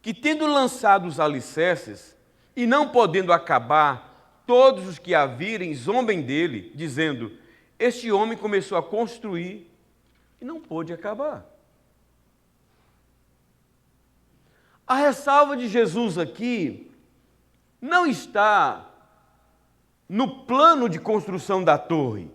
que, tendo lançado os alicerces e não podendo acabar, todos os que a virem zombem dele, dizendo: este homem começou a construir e não pôde acabar. A ressalva de Jesus aqui não está no plano de construção da torre,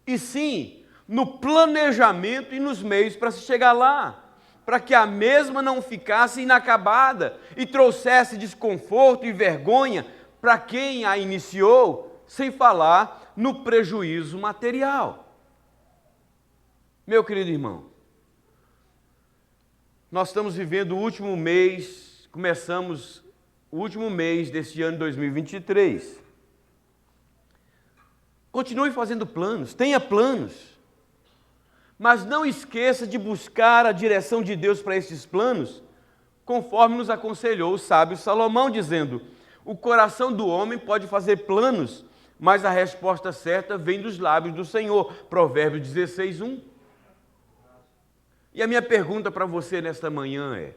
e sim no planejamento e nos meios para se chegar lá, para que a mesma não ficasse inacabada e trouxesse desconforto e vergonha para quem a iniciou, sem falar no prejuízo material. Meu querido irmão, nós estamos vivendo o último mês, começamos o último mês deste ano 2023. Continue fazendo planos, tenha planos. Mas não esqueça de buscar a direção de Deus para esses planos, conforme nos aconselhou o sábio Salomão, dizendo: o coração do homem pode fazer planos, mas a resposta certa vem dos lábios do Senhor. Provérbios 16:1. E a minha pergunta para você nesta manhã é: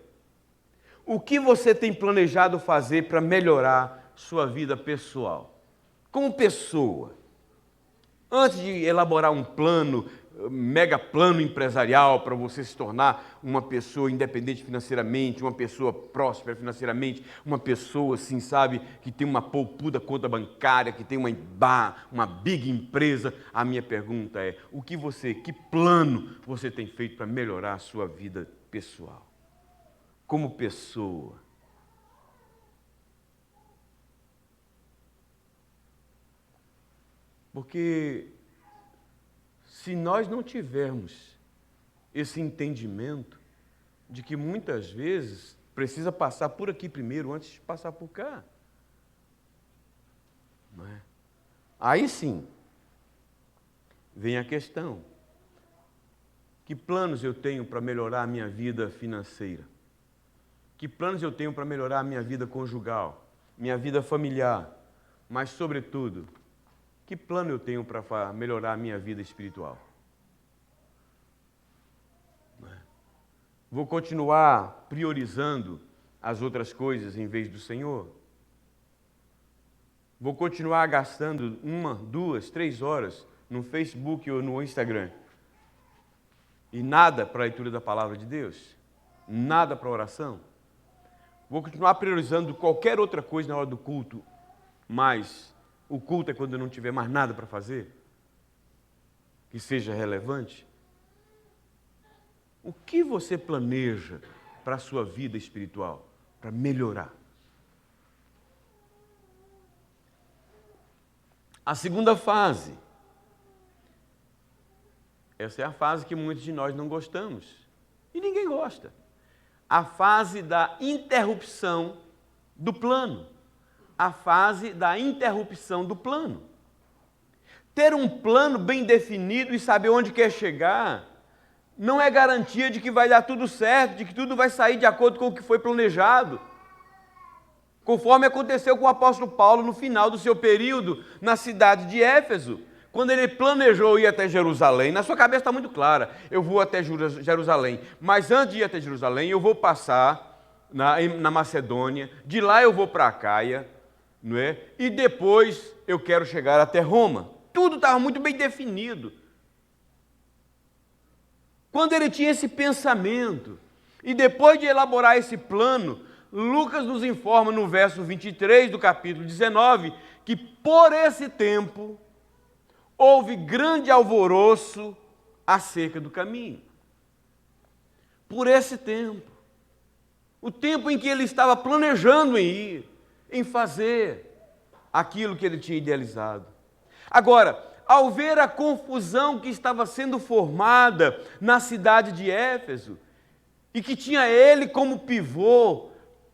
o que você tem planejado fazer para melhorar sua vida pessoal? Como pessoa. Antes de elaborar um plano, mega plano empresarial para você se tornar uma pessoa independente financeiramente, uma pessoa próspera financeiramente, uma pessoa, assim, sabe, que tem uma poupuda conta bancária, que tem uma big empresa, a minha pergunta é: que plano você tem feito para melhorar a sua vida pessoal? Como pessoa. Porque se nós não tivermos esse entendimento de que muitas vezes precisa passar por aqui primeiro antes de passar por cá, não é? Aí sim vem a questão: que planos eu tenho para melhorar a minha vida financeira? Que planos eu tenho para melhorar a minha vida conjugal, minha vida familiar, mas sobretudo, que plano eu tenho para melhorar a minha vida espiritual? Vou continuar priorizando as outras coisas em vez do Senhor? Vou continuar gastando 1, 2, 3 horas no Facebook ou no Instagram e nada para a leitura da palavra de Deus? Nada para a oração? Vou continuar priorizando qualquer outra coisa na hora do culto, mas o culto é quando eu não tiver mais nada para fazer, que seja relevante? O que você planeja para a sua vida espiritual, para melhorar? A segunda fase, essa é a fase que muitos de nós não gostamos, e ninguém gosta. A fase da interrupção do plano. A fase da interrupção do plano. Ter um plano bem definido e saber onde quer chegar não é garantia de que vai dar tudo certo, de que tudo vai sair de acordo com o que foi planejado. Conforme aconteceu com o apóstolo Paulo no final do seu período na cidade de Éfeso, quando ele planejou ir até Jerusalém. Na sua cabeça está muito clara: eu vou até Jerusalém, mas antes de ir até Jerusalém eu vou passar na Macedônia, de lá eu vou para a Caia, não é? E depois eu quero chegar até Roma. Tudo estava muito bem definido. Quando ele tinha esse pensamento, e depois de elaborar esse plano, Lucas nos informa no verso 23 do capítulo 19, que por esse tempo houve grande alvoroço acerca do caminho. Por esse tempo. O tempo em que ele estava planejando em ir, em fazer aquilo que ele tinha idealizado. Agora, ao ver a confusão que estava sendo formada na cidade de Éfeso, e que tinha ele como pivô,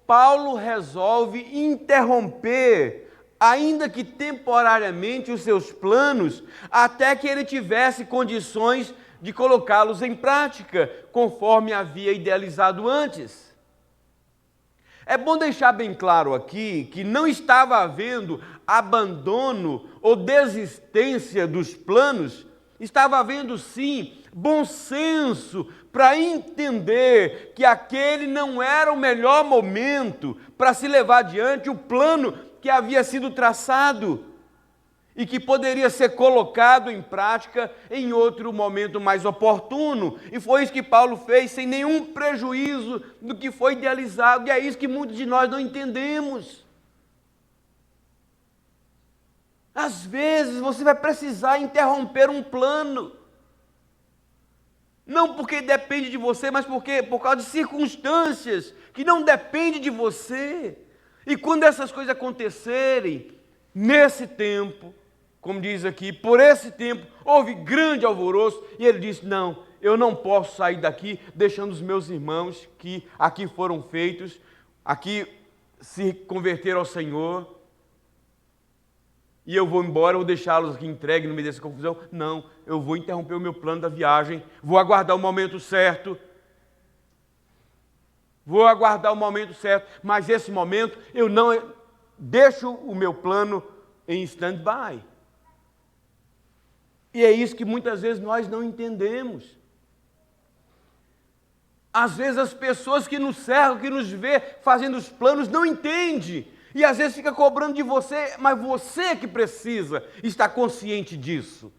Paulo resolve interromper ainda que temporariamente, os seus planos, até que ele tivesse condições de colocá-los em prática, conforme havia idealizado antes. É bom deixar bem claro aqui que não estava havendo abandono ou desistência dos planos, estava havendo sim bom senso para entender que aquele não era o melhor momento para se levar adiante o plano que havia sido traçado e que poderia ser colocado em prática em outro momento mais oportuno. E foi isso que Paulo fez, sem nenhum prejuízo do que foi idealizado, e é isso que muitos de nós não entendemos. Às vezes você vai precisar interromper um plano, não porque depende de você, mas porque por causa de circunstâncias que não dependem de você. E quando essas coisas acontecerem, nesse tempo, como diz aqui, por esse tempo houve grande alvoroço, e ele disse: não, eu não posso sair daqui deixando os meus irmãos que aqui foram feitos, aqui se converteram ao Senhor, e eu vou embora, vou deixá-los aqui entregues no meio dessa confusão. Não, eu vou interromper o meu plano da viagem, vou aguardar o momento certo, mas esse momento eu não deixo o meu plano em stand-by. E é isso que muitas vezes nós não entendemos. Às vezes as pessoas que nos cercam, que nos vê fazendo os planos, não entendem. E às vezes fica cobrando de você, mas você que precisa estar consciente disso.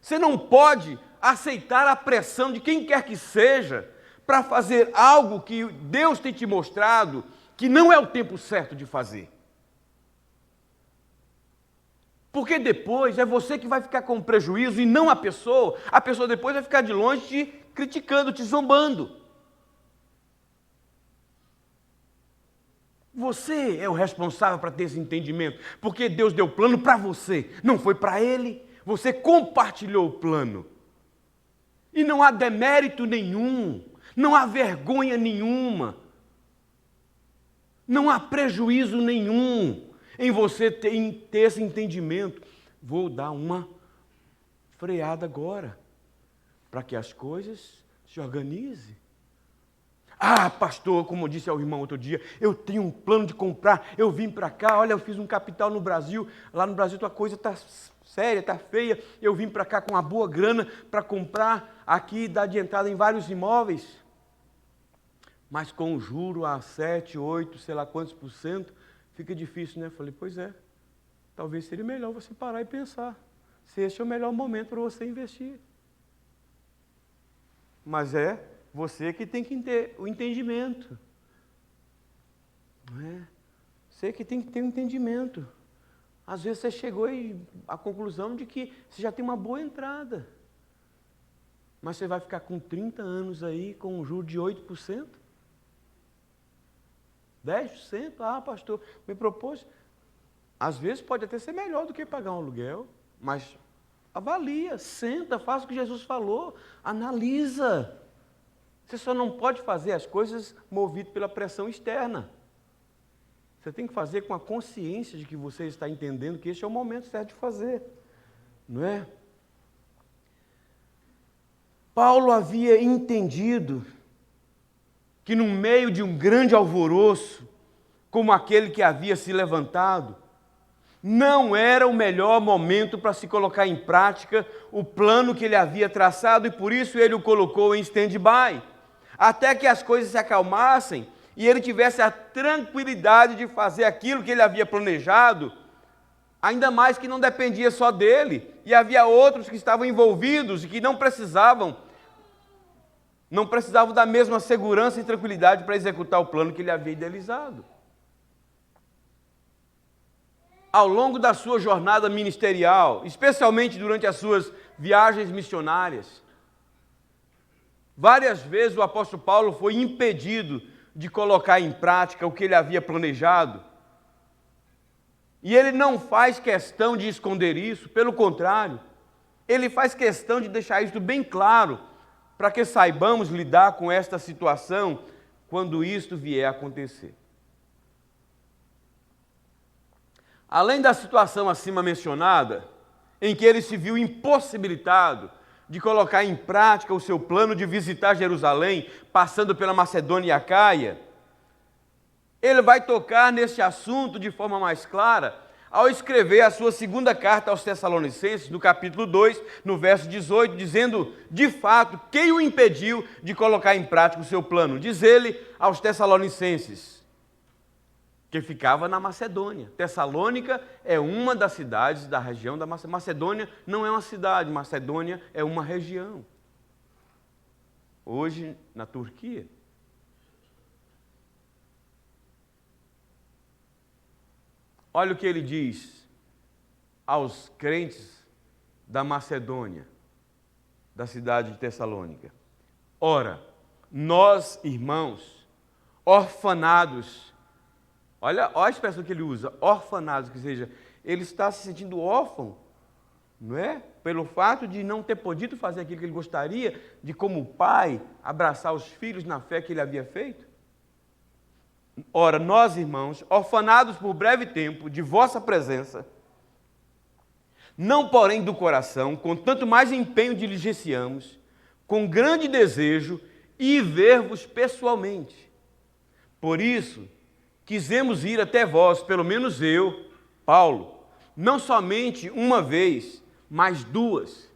Você não pode aceitar a pressão de quem quer que seja para fazer algo que Deus tem te mostrado que não é o tempo certo de fazer. Porque depois é você que vai ficar com prejuízo e não a pessoa. A pessoa depois vai ficar de longe te criticando, te zombando. Você é o responsável para ter esse entendimento, porque Deus deu o plano para você, não foi para ele. Você compartilhou o plano. E não há demérito nenhum, não há vergonha nenhuma, não há prejuízo nenhum em você ter esse entendimento. Vou dar uma freada agora, para que as coisas se organizem. Ah, pastor, como eu disse ao irmão outro dia, eu tenho um plano de comprar, eu vim para cá, olha, eu fiz um capital no Brasil, lá no Brasil tua coisa está séria, está feia, eu vim para cá com uma boa grana para comprar aqui, dar de entrada em vários imóveis, mas com o juro a 7, 8, sei lá quantos por cento, fica difícil, né? Eu falei, pois é, talvez seria melhor você parar e pensar, se esse é o melhor momento para você investir. Mas é você que tem que ter o entendimento. Não é? Você que tem que ter o entendimento. Às vezes você chegou à conclusão de que você já tem uma boa entrada. Mas você vai ficar com 30 anos aí com um juro de 8%? 10%? Ah, pastor, me propôs. Às vezes pode até ser melhor do que pagar um aluguel, mas avalia, senta, faz o que Jesus falou, analisa. Você só não pode fazer as coisas movido pela pressão externa. Você tem que fazer com a consciência de que você está entendendo que esse é o momento certo de fazer. Não é? Paulo havia entendido que no meio de um grande alvoroço, como aquele que havia se levantado, não era o melhor momento para se colocar em prática o plano que ele havia traçado, e por isso ele o colocou em stand-by, até que as coisas se acalmassem e ele tivesse a tranquilidade de fazer aquilo que ele havia planejado, ainda mais que não dependia só dele, e havia outros que estavam envolvidos e que não precisavam da mesma segurança e tranquilidade para executar o plano que ele havia idealizado. Ao longo da sua jornada ministerial, especialmente durante as suas viagens missionárias, várias vezes o apóstolo Paulo foi impedido de colocar em prática o que ele havia planejado. E ele não faz questão de esconder isso, pelo contrário, ele faz questão de deixar isso bem claro, para que saibamos lidar com esta situação quando isto vier a acontecer. além da situação acima mencionada, em que ele se viu impossibilitado de colocar em prática o seu plano de visitar Jerusalém, passando pela Macedônia e Acaia, ele vai tocar nesse assunto de forma mais clara ao escrever a sua segunda carta aos Tessalonicenses, no capítulo 2, no verso 18, dizendo, de fato, quem o impediu de colocar em prática o seu plano? Diz ele aos Tessalonicenses, que ficava na Macedônia. Tessalônica é uma das cidades da região da Macedônia. Macedônia não é uma cidade, Macedônia é uma região. Hoje, na Turquia. Olha o que ele diz aos crentes da Macedônia, da cidade de Tessalônica. Ora, nós, irmãos, orfanados, olha a expressão que ele usa, orfanados, que seja, ele está se sentindo órfão, não é? Pelo fato de não ter podido fazer aquilo que ele gostaria, de como pai, abraçar os filhos na fé que ele havia feito. Ora, nós, irmãos, orfanados por breve tempo de vossa presença, não porém do coração, com tanto mais empenho diligenciamos, com grande desejo, ir ver-vos pessoalmente. Por isso, quisemos ir até vós, pelo menos eu, Paulo, não somente uma vez, mas duas.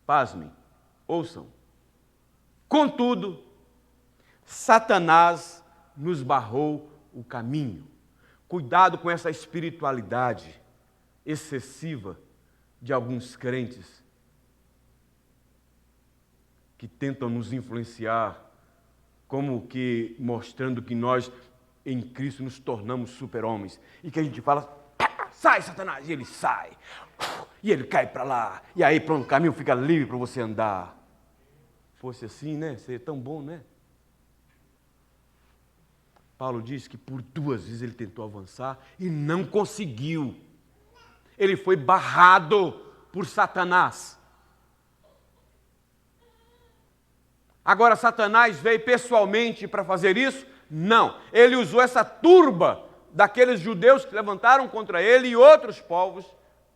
Pasmem, ouçam. Contudo, Satanás nos barrou o caminho. Cuidado com essa espiritualidade excessiva de alguns crentes que tentam nos influenciar, como que mostrando que nós em Cristo nos tornamos super-homens e que a gente fala, sai Satanás, e ele sai, e ele cai para lá, e aí pronto, o caminho fica livre para você andar. Fosse assim, né? Seria tão bom, né? Paulo diz que por 2 vezes ele tentou avançar e não conseguiu. Ele foi barrado por Satanás. Agora, Satanás veio pessoalmente para fazer isso? Não. Ele usou essa turba daqueles judeus que levantaram contra ele e outros povos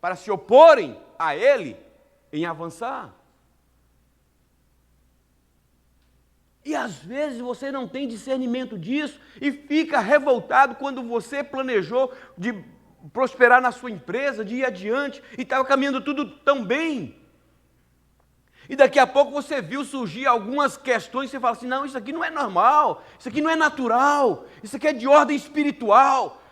para se oporem a ele em avançar. E às vezes você não tem discernimento disso e fica revoltado quando você planejou de prosperar na sua empresa, de ir adiante e estava caminhando tudo tão bem. E daqui a pouco você viu surgir algumas questões e você fala assim, não, isso aqui não é normal, isso aqui não é natural, isso aqui é de ordem espiritual.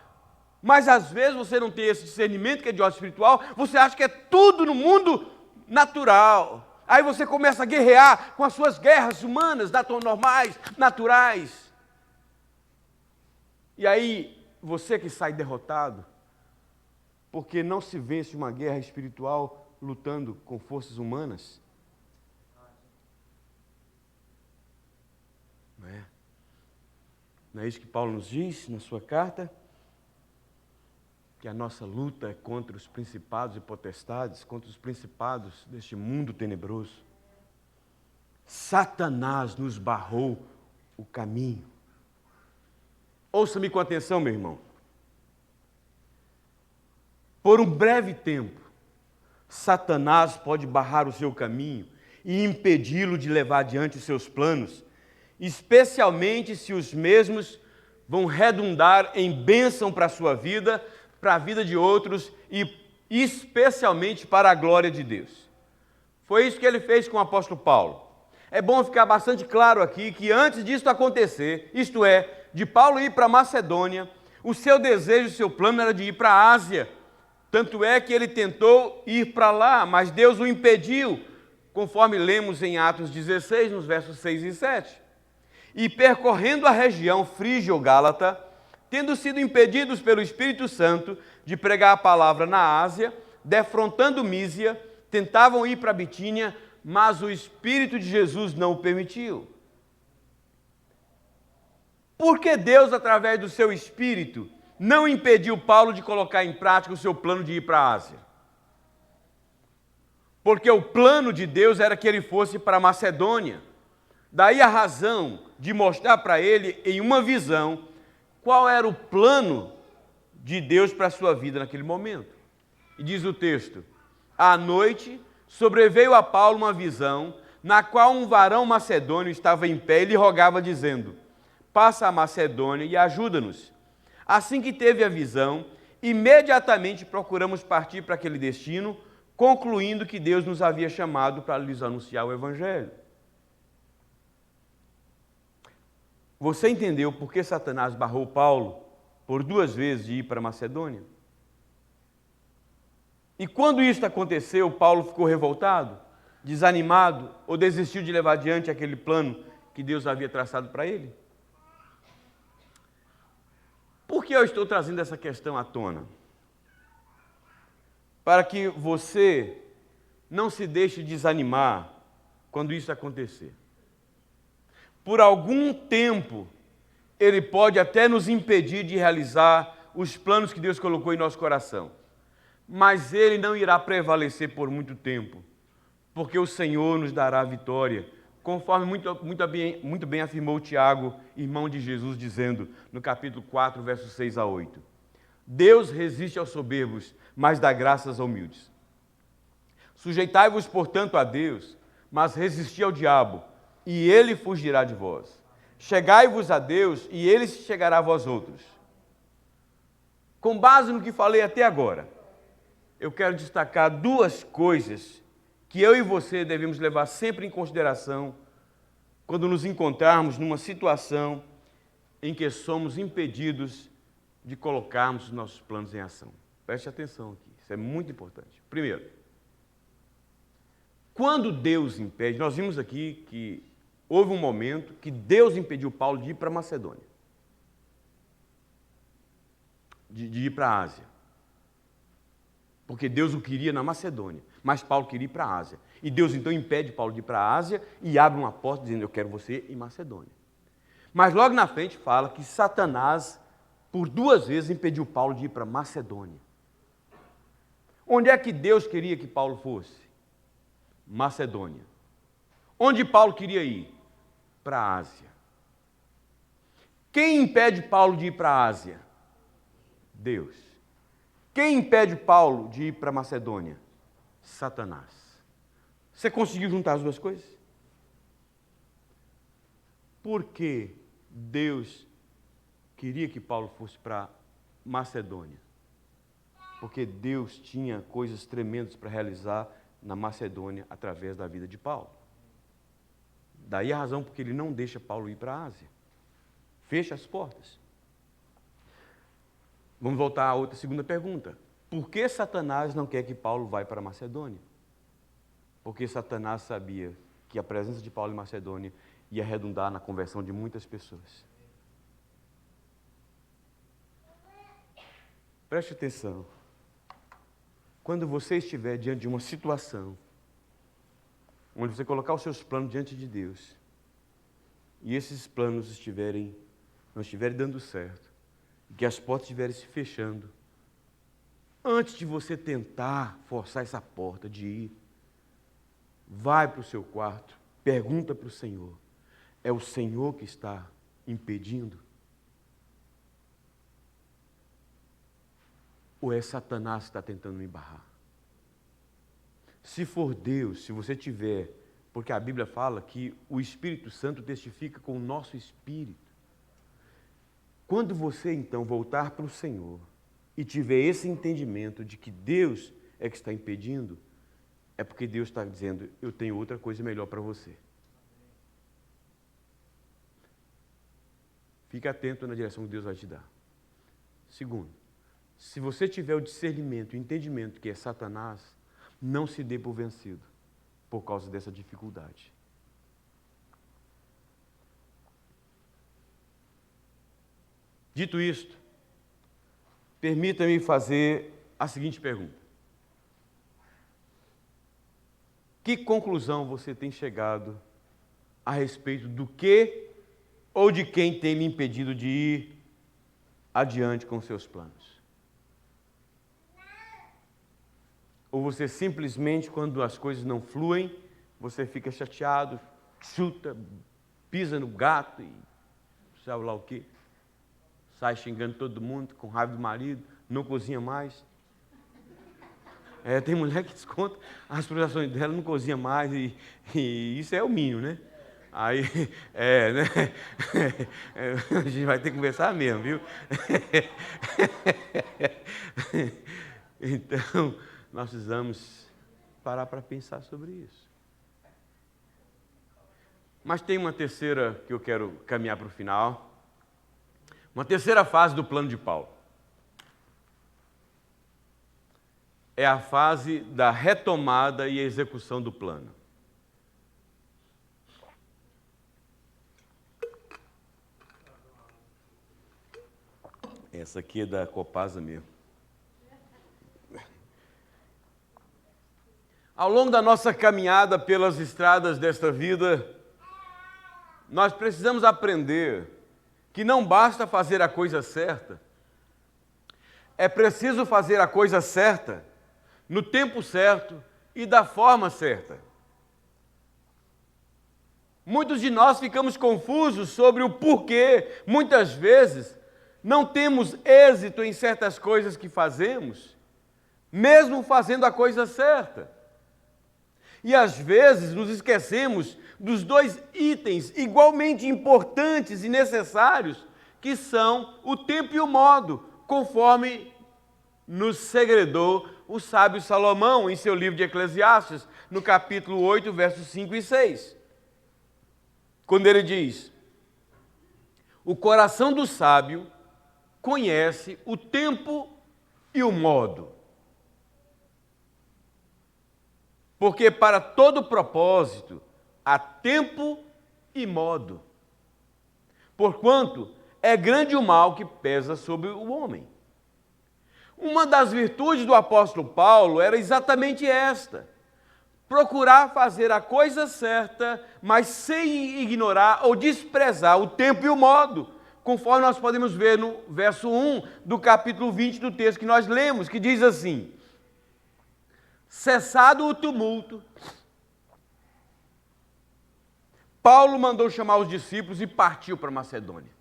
Mas às vezes você não tem esse discernimento que é de ordem espiritual, você acha que é tudo no mundo natural. Aí você começa a guerrear com as suas guerras humanas, normais, naturais. E aí, você que sai derrotado, porque não se vence uma guerra espiritual lutando com forças humanas. Não é isso que Paulo nos diz na sua carta? Que a nossa luta é contra os principados e potestades, contra os principados deste mundo tenebroso. Satanás nos barrou o caminho. Ouça-me com atenção, meu irmão. Por um breve tempo, Satanás pode barrar o seu caminho e impedi-lo de levar adiante os seus planos, especialmente se os mesmos vão redundar em bênção para a sua vida, para a vida de outros e especialmente para a glória de Deus. Foi isso que ele fez com o apóstolo Paulo. É bom ficar bastante claro aqui que antes disso acontecer, isto é, de Paulo ir para a Macedônia, o seu desejo, o seu plano era de ir para a Ásia. Tanto é que ele tentou ir para lá, mas Deus o impediu, conforme lemos em Atos 16, nos versos 6 e 7. E percorrendo a região frígio-gálata, tendo sido impedidos pelo Espírito Santo de pregar a palavra na Ásia, defrontando Mísia, tentavam ir para a Bitínia, mas o Espírito de Jesus não o permitiu. Por que Deus, através do seu Espírito, não impediu Paulo de colocar em prática o seu plano de ir para a Ásia? Porque o plano de Deus era que ele fosse para a Macedônia. Daí a razão de mostrar para ele, em uma visão, qual era o plano de Deus para a sua vida naquele momento. E diz o texto: à noite sobreveio a Paulo uma visão, na qual um varão macedônio estava em pé e lhe rogava, dizendo: passa a Macedônia e ajuda-nos. Assim que teve a visão, imediatamente procuramos partir para aquele destino, concluindo que Deus nos havia chamado para lhes anunciar o Evangelho. Você entendeu por que Satanás barrou Paulo por 2 vezes de ir para Macedônia? E quando isso aconteceu, Paulo ficou revoltado, desanimado ou desistiu de levar adiante aquele plano que Deus havia traçado para ele? Por que eu estou trazendo essa questão à tona? Para que você não se deixe desanimar quando isso acontecer. Por algum tempo, ele pode até nos impedir de realizar os planos que Deus colocou em nosso coração. Mas ele não irá prevalecer por muito tempo, porque o Senhor nos dará a vitória, conforme muito bem afirmou Tiago, irmão de Jesus, dizendo no capítulo 4, versos 6 a 8. Deus resiste aos soberbos, mas dá graças aos humildes. Sujeitai-vos, portanto, a Deus, mas resisti ao diabo, e ele fugirá de vós. Chegai-vos a Deus, e ele se chegará a vós outros. Com base no que falei até agora, eu quero destacar 2 coisas que eu e você devemos levar sempre em consideração quando nos encontrarmos numa situação em que somos impedidos de colocarmos os nossos planos em ação. Preste atenção aqui, isso é muito importante. Primeiro, quando Deus impede, nós vimos aqui que houve um momento que Deus impediu Paulo de ir para a Macedônia, de ir para a Ásia. Porque Deus o queria na Macedônia, mas Paulo queria ir para a Ásia. E Deus então impede Paulo de ir para a Ásia e abre uma porta dizendo: eu quero você em Macedônia. Mas logo na frente fala que Satanás, por 2 vezes, impediu Paulo de ir para Macedônia. Onde é que Deus queria que Paulo fosse? Macedônia. Onde Paulo queria ir? Para a Ásia. Quem impede Paulo de ir para a Ásia? Deus. Quem impede Paulo de ir para a Macedônia? Satanás. Você conseguiu juntar as 2 coisas? Por que Deus queria que Paulo fosse para Macedônia? Porque Deus tinha coisas tremendas para realizar na Macedônia através da vida de Paulo. Daí a razão porque ele não deixa Paulo ir para a Ásia. Fecha as portas. Vamos voltar à outra segunda pergunta. Por que Satanás não quer que Paulo vá para a Macedônia? Porque Satanás sabia que a presença de Paulo em Macedônia ia redundar na conversão de muitas pessoas. Preste atenção. Quando você estiver diante de uma situação onde você colocar os seus planos diante de Deus e esses planos não estiverem dando certo, que as portas estiverem se fechando, antes de você tentar forçar essa porta de ir, vai para o seu quarto, pergunta para o Senhor: é o Senhor que está impedindo? Ou é Satanás que está tentando me barrar? Se for Deus, se você tiver, porque a Bíblia fala que o Espírito Santo testifica com o nosso espírito. Quando você então voltar para o Senhor e tiver esse entendimento de que Deus é que está impedindo, é porque Deus está dizendo: eu tenho outra coisa melhor para você. Fique atento na direção que Deus vai te dar. Segundo, se você tiver o discernimento, o entendimento que é Satanás, não se dê por vencido por causa dessa dificuldade. Dito isto, permita-me fazer a seguinte pergunta: que conclusão você tem chegado a respeito do que ou de quem tem lhe impedido de ir adiante com seus planos? Ou você simplesmente, quando as coisas não fluem, você fica chateado, chuta, pisa no gato e sabe lá o quê? sai xingando todo mundo, com raiva do marido, não cozinha mais. Tem mulher que desconta as frustrações dela, não cozinha mais, e isso é o mínimo, né? Aí, né? A gente vai ter que conversar mesmo, viu? Então, nós precisamos parar para pensar sobre isso. Mas tem uma terceira que eu quero caminhar para o final. Uma terceira fase do plano de Paulo. É a fase da retomada e execução do plano. Essa aqui é da Copasa mesmo. Ao longo da nossa caminhada pelas estradas desta vida, nós precisamos aprender que não basta fazer a coisa certa, é preciso fazer a coisa certa no tempo certo e da forma certa. Muitos de nós ficamos confusos sobre o porquê, muitas vezes, não temos êxito em certas coisas que fazemos, mesmo fazendo a coisa certa. E às vezes nos esquecemos dos dois itens igualmente importantes e necessários, que são o tempo e o modo, conforme nos segredou o sábio Salomão em seu livro de Eclesiastes, no capítulo 8, versos 5 e 6. Quando ele diz: o coração do sábio conhece o tempo e o modo. Porque para todo propósito há tempo e modo. Porquanto é grande o mal que pesa sobre o homem. Uma das virtudes do apóstolo Paulo era exatamente esta: procurar fazer a coisa certa, mas sem ignorar ou desprezar o tempo e o modo, conforme nós podemos ver no verso 1 do capítulo 20 do texto que nós lemos, que diz assim: cessado o tumulto, Paulo mandou chamar os discípulos e partiu para Macedônia.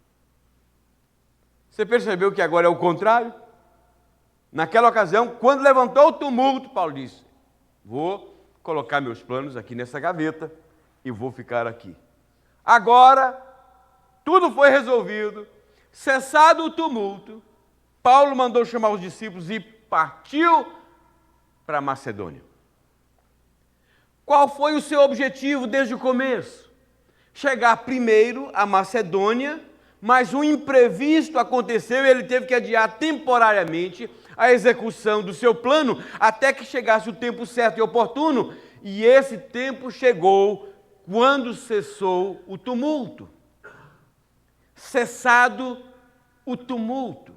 Você percebeu que agora é o contrário? Naquela ocasião, quando levantou o tumulto, Paulo disse: vou colocar meus planos aqui nessa gaveta e vou ficar aqui. Agora, tudo foi resolvido, cessado o tumulto, Paulo mandou chamar os discípulos e partiu para Macedônia. Qual foi o seu objetivo desde o começo? Chegar primeiro a Macedônia, mas um imprevisto aconteceu e ele teve que adiar temporariamente a execução do seu plano até que chegasse o tempo certo e oportuno, e esse tempo chegou quando cessou o tumulto. Cessado o tumulto.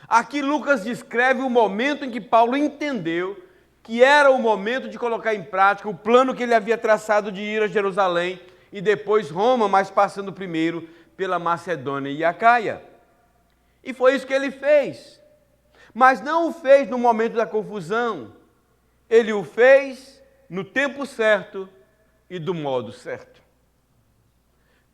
Aqui Lucas descreve o momento em que Paulo entendeu que era o momento de colocar em prática o plano que ele havia traçado de ir a Jerusalém e depois Roma, mas passando primeiro pela Macedônia e Acaia. E foi isso que ele fez. Mas não o fez no momento da confusão. Ele o fez no tempo certo e do modo certo.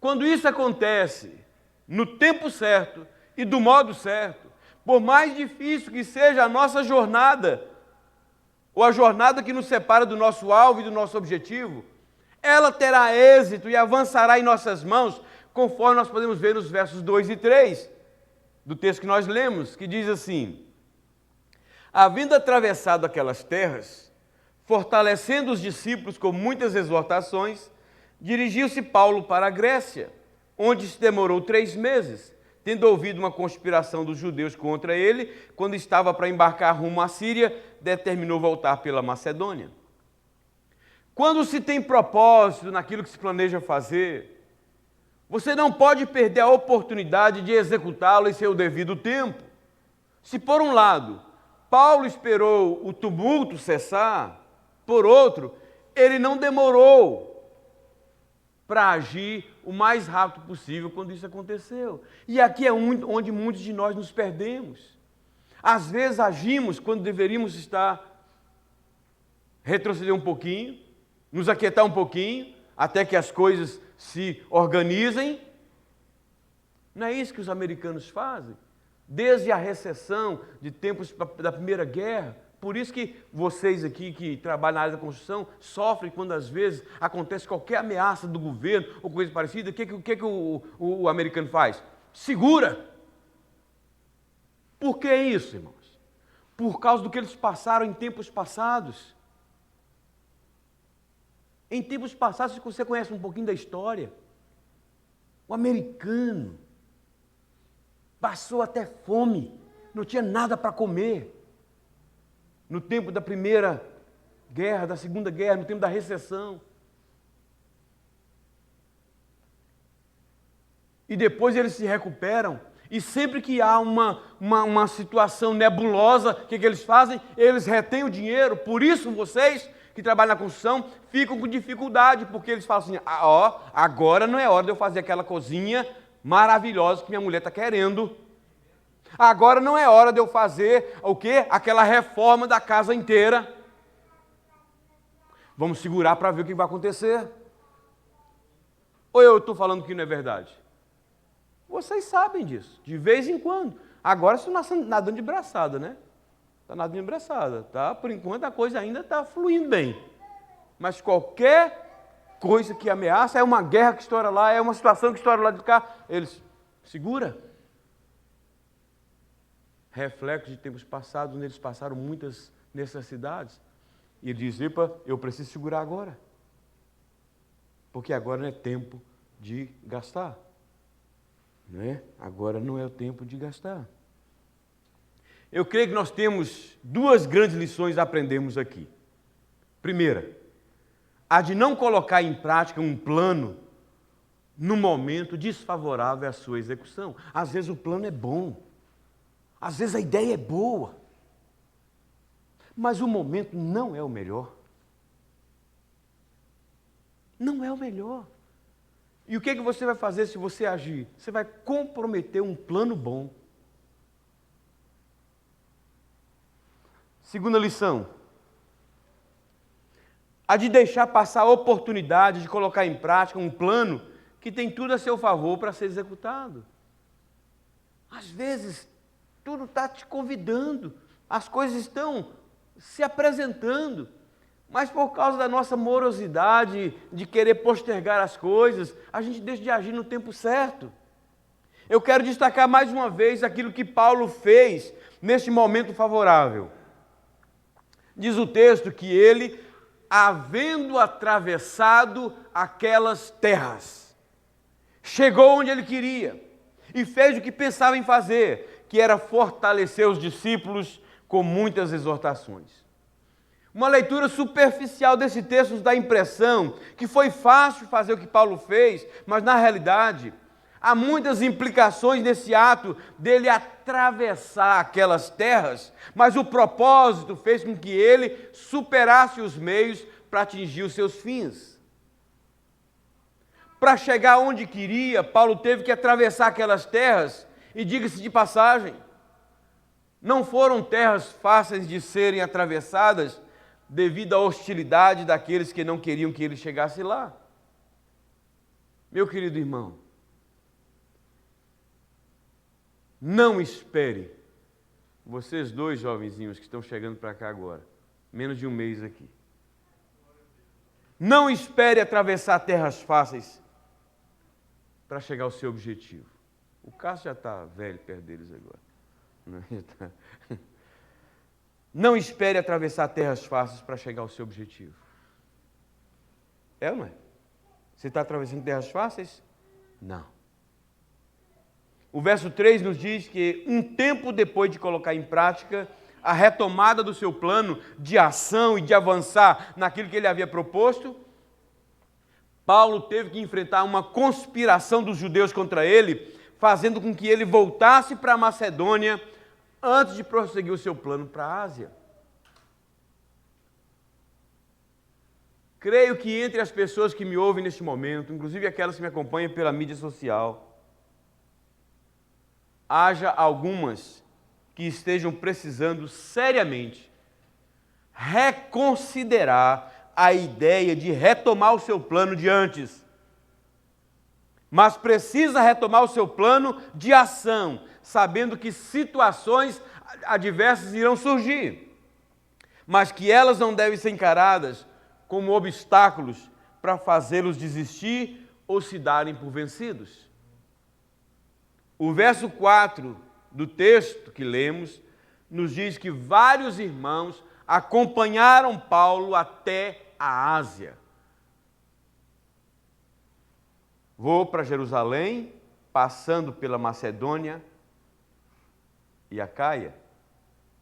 Quando isso acontece no tempo certo e do modo certo, por mais difícil que seja a nossa jornada, ou a jornada que nos separa do nosso alvo e do nosso objetivo, ela terá êxito e avançará em nossas mãos, conforme nós podemos ver nos versos 2 e 3 do texto que nós lemos, que diz assim: havendo atravessado aquelas terras, fortalecendo os discípulos com muitas exortações, dirigiu-se Paulo para a Grécia, onde se demorou 3 meses, tendo ouvido uma conspiração dos judeus contra ele. Quando estava para embarcar rumo à Síria, determinou voltar pela Macedônia. Quando se tem propósito naquilo que se planeja fazer, você não pode perder a oportunidade de executá-lo em seu devido tempo. Se por um lado, Paulo esperou o tumulto cessar, por outro, ele não demorou para agir o mais rápido possível quando isso aconteceu. E aqui é onde muitos de nós nos perdemos. Às vezes agimos quando deveríamos retroceder um pouquinho, nos aquietar um pouquinho, até que as coisas se organizem, Não é isso que os americanos fazem? Desde a recessão de tempos da Primeira Guerra. Por isso que vocês aqui que trabalham na área da construção sofrem quando às vezes acontece qualquer ameaça do governo ou coisa parecida. O que o americano faz? Segura! Por que isso, irmãos? Por causa do que eles passaram em tempos passados. Em tempos passados, se você conhece um pouquinho da história, o americano passou até fome, não tinha nada para comer. No tempo da Primeira Guerra, da Segunda Guerra, no tempo da recessão. E depois eles se recuperam. E sempre que há uma situação nebulosa, o que eles fazem? Eles retêm o dinheiro. Por isso vocês que trabalham na construção ficam com dificuldade, porque eles falam assim, agora não é hora de eu fazer aquela cozinha maravilhosa que minha mulher está querendo. Agora não é hora de eu fazer o quê? Aquela reforma da casa inteira. Vamos segurar para ver o que vai acontecer. Ou eu estou falando que não é verdade? Vocês sabem disso, de vez em quando. Agora vocês estão nadando de braçada, né? Está nadando de braçada, tá? Por enquanto a coisa ainda está fluindo bem. Mas qualquer coisa que ameaça, é uma guerra que estoura lá, é uma situação que estoura lá de cá, eles segura. Reflexo de tempos passados, onde eles passaram muitas necessidades. E ele diz, epa, eu preciso segurar agora. Porque agora não é tempo de gastar. Né? Agora não é o tempo de gastar. Eu creio que nós temos duas grandes lições a aprendermos aqui. Primeira, a de não colocar em prática um plano no momento desfavorável à sua execução. Às vezes o plano é bom. Às vezes a ideia é boa, mas o momento não é o melhor. Não é o melhor. E o que você vai fazer se você agir? Você vai comprometer um plano bom. Segunda lição. A de deixar passar a oportunidade de colocar em prática um plano que tem tudo a seu favor para ser executado. Às vezes, tudo está te convidando, as coisas estão se apresentando, mas por causa da nossa morosidade, de querer postergar as coisas, a gente deixa de agir no tempo certo. Eu quero destacar mais uma vez aquilo que Paulo fez neste momento favorável. Diz o texto que ele, havendo atravessado aquelas terras, chegou onde ele queria e fez o que pensava em fazer, que era fortalecer os discípulos com muitas exortações. Uma leitura superficial desse texto nos dá a impressão que foi fácil fazer o que Paulo fez, mas na realidade há muitas implicações nesse ato dele atravessar aquelas terras, mas o propósito fez com que ele superasse os meios para atingir os seus fins. Para chegar onde queria, Paulo teve que atravessar aquelas terras. E diga-se de passagem, não foram terras fáceis de serem atravessadas devido à hostilidade daqueles que não queriam que ele chegasse lá. Meu querido irmão, não espere, vocês dois jovenzinhos que estão chegando para cá agora, menos de um mês aqui, não espere atravessar terras fáceis para chegar ao seu objetivo. O Cássio já está velho perto deles agora. Não espere atravessar terras fáceis para chegar ao seu objetivo. É ou não é? Você está atravessando terras fáceis? Não. O verso 3 nos diz que um tempo depois de colocar em prática a retomada do seu plano de ação e de avançar naquilo que ele havia proposto, Paulo teve que enfrentar uma conspiração dos judeus contra ele, fazendo com que ele voltasse para a Macedônia antes de prosseguir o seu plano para a Ásia. Creio que entre as pessoas que me ouvem neste momento, inclusive aquelas que me acompanham pela mídia social, haja algumas que estejam precisando seriamente reconsiderar a ideia de retomar o seu plano de antes. mas precisa retomar o seu plano de ação, sabendo que situações adversas irão surgir, mas que elas não devem ser encaradas como obstáculos para fazê-los desistir ou se darem por vencidos. O verso 4 do texto que lemos nos diz que vários irmãos acompanharam Paulo até a Ásia. Vou para Jerusalém, passando pela Macedônia e Acaia,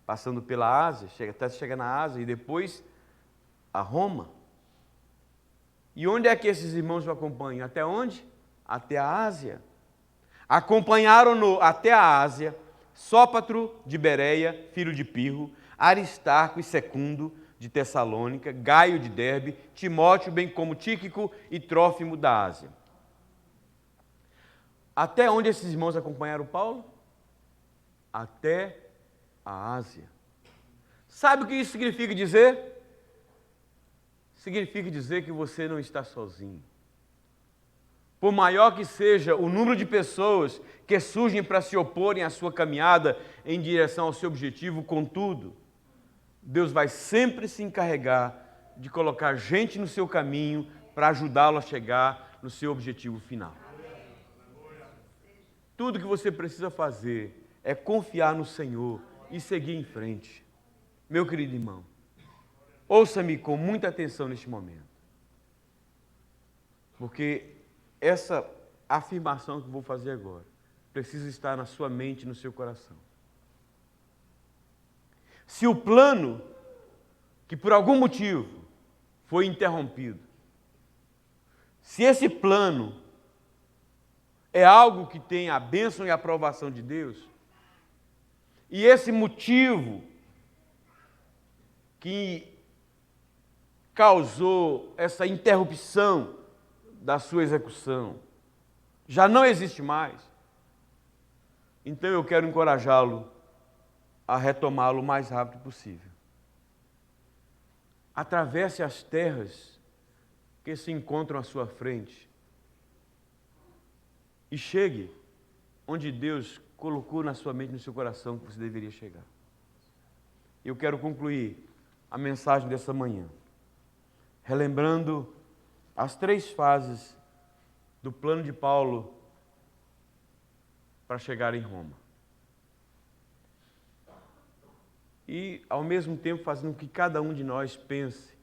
passando pela Ásia, até chegar na Ásia e depois a Roma. E onde é que esses irmãos o acompanham? Até onde? Até a Ásia. Acompanharam-no até a Ásia Sópatro de Bereia, filho de Pirro, Aristarco e Secundo de Tessalônica, Gaio de Derbe, Timóteo, bem como Tíquico e Trófimo da Ásia. Até onde esses irmãos acompanharam Paulo? Até a Ásia. Sabe o que isso significa dizer? Significa dizer que você não está sozinho. Por maior que seja o número de pessoas que surgem para se oporem à sua caminhada em direção ao seu objetivo, contudo, Deus vai sempre se encarregar de colocar gente no seu caminho para ajudá-lo a chegar no seu objetivo final. Tudo que você precisa fazer é confiar no Senhor e seguir em frente. Meu querido irmão, ouça-me com muita atenção neste momento, porque essa afirmação que vou fazer agora precisa estar na sua mente e no seu coração. Se o plano, que por algum motivo foi interrompido, se esse plano é algo que tem a bênção e a aprovação de Deus, e esse motivo que causou essa interrupção da sua execução já não existe mais, então eu quero encorajá-lo a retomá-lo o mais rápido possível. Atravesse as terras que se encontram à sua frente e chegue onde Deus colocou na sua mente e no seu coração que você deveria chegar. Eu quero concluir a mensagem dessa manhã, relembrando as 3 fases do plano de Paulo para chegar em Roma. E, ao mesmo tempo, fazendo com que cada um de nós pense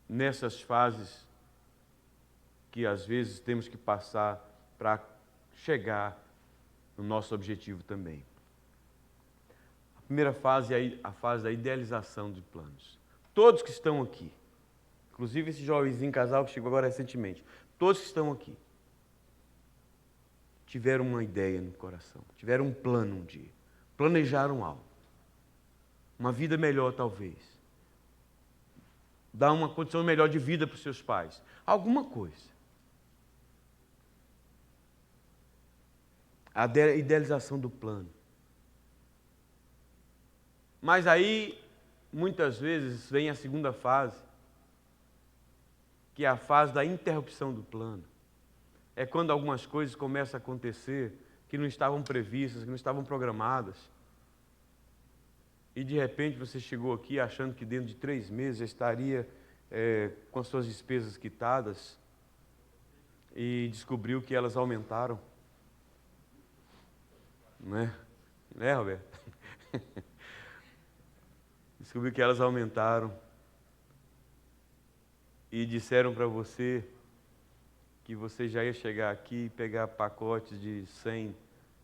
nessas fases que, às vezes, temos que passar para chegar no nosso objetivo também. A primeira fase é a fase da idealização de planos. Todos que estão aqui, inclusive esse jovenzinho casal que chegou agora recentemente, todos que estão aqui, tiveram uma ideia no coração, tiveram um plano um dia, planejaram algo, uma vida melhor talvez, dar uma condição melhor de vida para os seus pais, alguma coisa. A idealização do plano. Mas aí, muitas vezes, vem a segunda fase, que é a fase da interrupção do plano. É quando algumas coisas começam a acontecer que não estavam previstas, que não estavam programadas. E de repente você chegou aqui achando que dentro de 3 meses já estaria com as suas despesas quitadas e descobriu que elas aumentaram. Não é? Não é, Roberto? Descobriu que elas aumentaram e disseram para você que você já ia chegar aqui e pegar pacotes de 100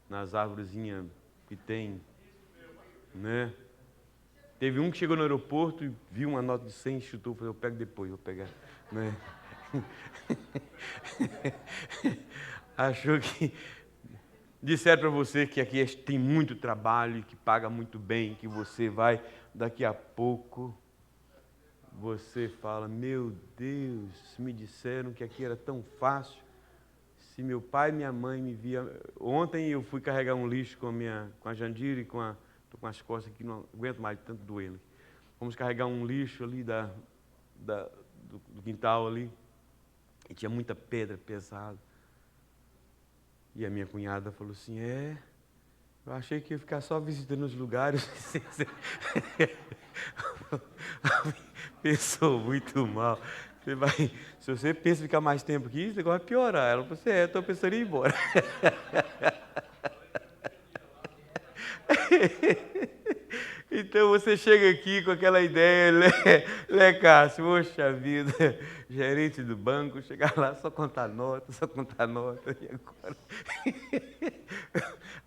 nas árvorezinhas que tem, né? Teve um que chegou no aeroporto e viu uma nota de 100 e chutou, falou, eu pego depois, vou pegar, né? Achou que... Disseram para você que aqui tem muito trabalho, que paga muito bem, que você vai, daqui a pouco, você fala, meu Deus, me disseram que aqui era tão fácil, se meu pai e minha mãe me viam... Ontem eu fui carregar um lixo com a Jandira e estou com as costas aqui, não aguento mais tanto doer. Vamos carregar um lixo ali do quintal ali, E tinha muita pedra pesada. E a minha cunhada falou assim, eu achei que ia ficar só visitando os lugares. Pensou muito mal. Se você pensa em ficar mais tempo aqui, esse negócio vai piorar. Ela falou assim, estou pensando em ir embora. Então você chega aqui com aquela ideia, Cássio, poxa vida, gerente do banco, chegar lá só contar nota, e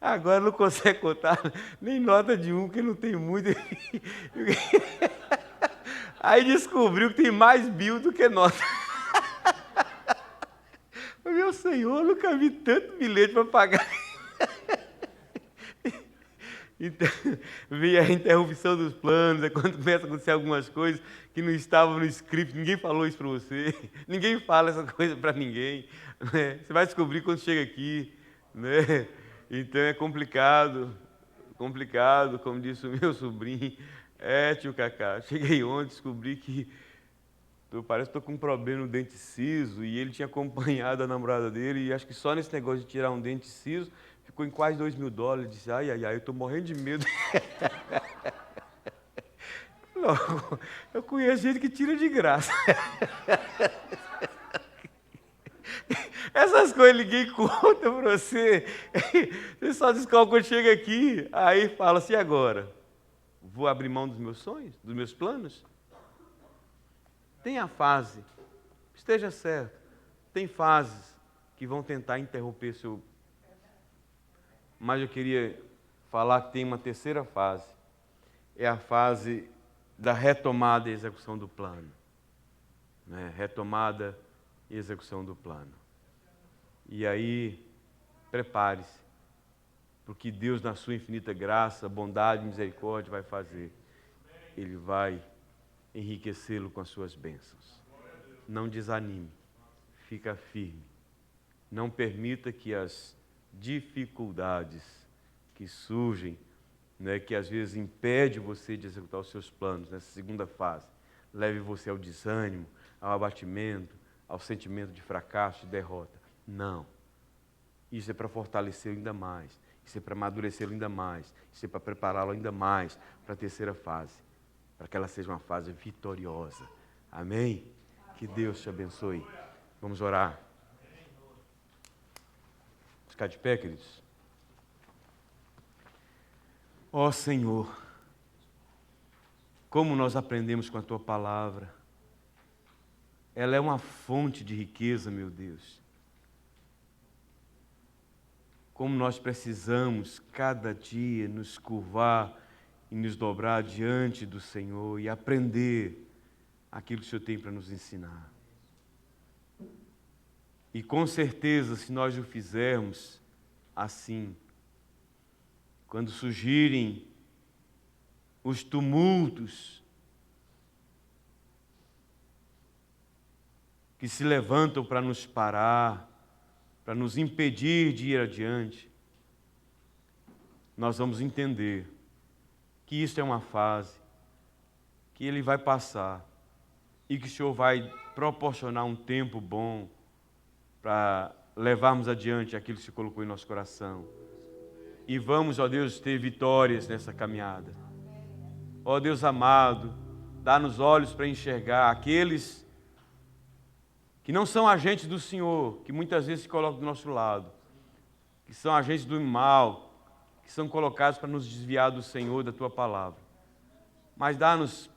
agora não consegue contar nem nota de um, que não tem muito. Aí descobriu que tem mais bill do que nota. Meu Senhor, nunca vi tanto bilhete para pagar. Então, veio a interrupção dos planos, é quando começa a acontecer algumas coisas que não estavam no script, ninguém falou isso para você, ninguém fala essa coisa para ninguém, né? Você vai descobrir quando chega aqui, né? Então é complicado, como disse o meu sobrinho. Tio Cacá, cheguei ontem, descobri que parece que estou com um problema no dente ciso, e ele tinha acompanhado a namorada dele, e acho que só nesse negócio de tirar um dente ciso, ficou em quase $2.000. Disse, ai, eu estou morrendo de medo. Não, eu conheço gente que tira de graça. Essas coisas ninguém conta para você. Você só descobre quando chega aqui, aí fala assim, agora, vou abrir mão dos meus sonhos, dos meus planos? Tem a fase, esteja certo, tem fases que vão tentar interromper seu... Mas eu queria falar que tem uma terceira fase. É a fase da retomada e execução do plano. Né? Retomada e execução do plano. E aí, prepare-se, porque Deus, na sua infinita graça, bondade e misericórdia, vai fazer. Ele vai enriquecê-lo com as suas bênçãos. Não desanime, fica firme. Não permita que as dificuldades que surgem, né, que às vezes impede você de executar os seus planos nessa segunda fase, leve você ao desânimo, ao abatimento, ao sentimento de fracasso, de derrota. Não. Isso é para fortalecê-lo ainda mais, isso é para amadurecê-lo ainda mais, isso é para prepará-lo ainda mais para a terceira fase, para que ela seja uma fase vitoriosa. Amém? Que Deus te abençoe. Vamos orar. Ficar de pé, queridos. Ó Senhor, como nós aprendemos com a Tua palavra, ela é uma fonte de riqueza, meu Deus. Como nós precisamos, cada dia, nos curvar e nos dobrar diante do Senhor e aprender aquilo que o Senhor tem para nos ensinar. E com certeza, se nós o fizermos assim, quando surgirem os tumultos que se levantam para nos parar, para nos impedir de ir adiante, nós vamos entender que isso é uma fase, que ele vai passar e que o Senhor vai proporcionar um tempo bom para levarmos adiante aquilo que se colocou em nosso coração. E vamos, ó Deus, ter vitórias nessa caminhada. Ó Deus amado, dá-nos olhos para enxergar aqueles que não são agentes do Senhor, que muitas vezes se colocam do nosso lado, que são agentes do mal, que são colocados para nos desviar do Senhor, da Tua palavra. Mas dá-nos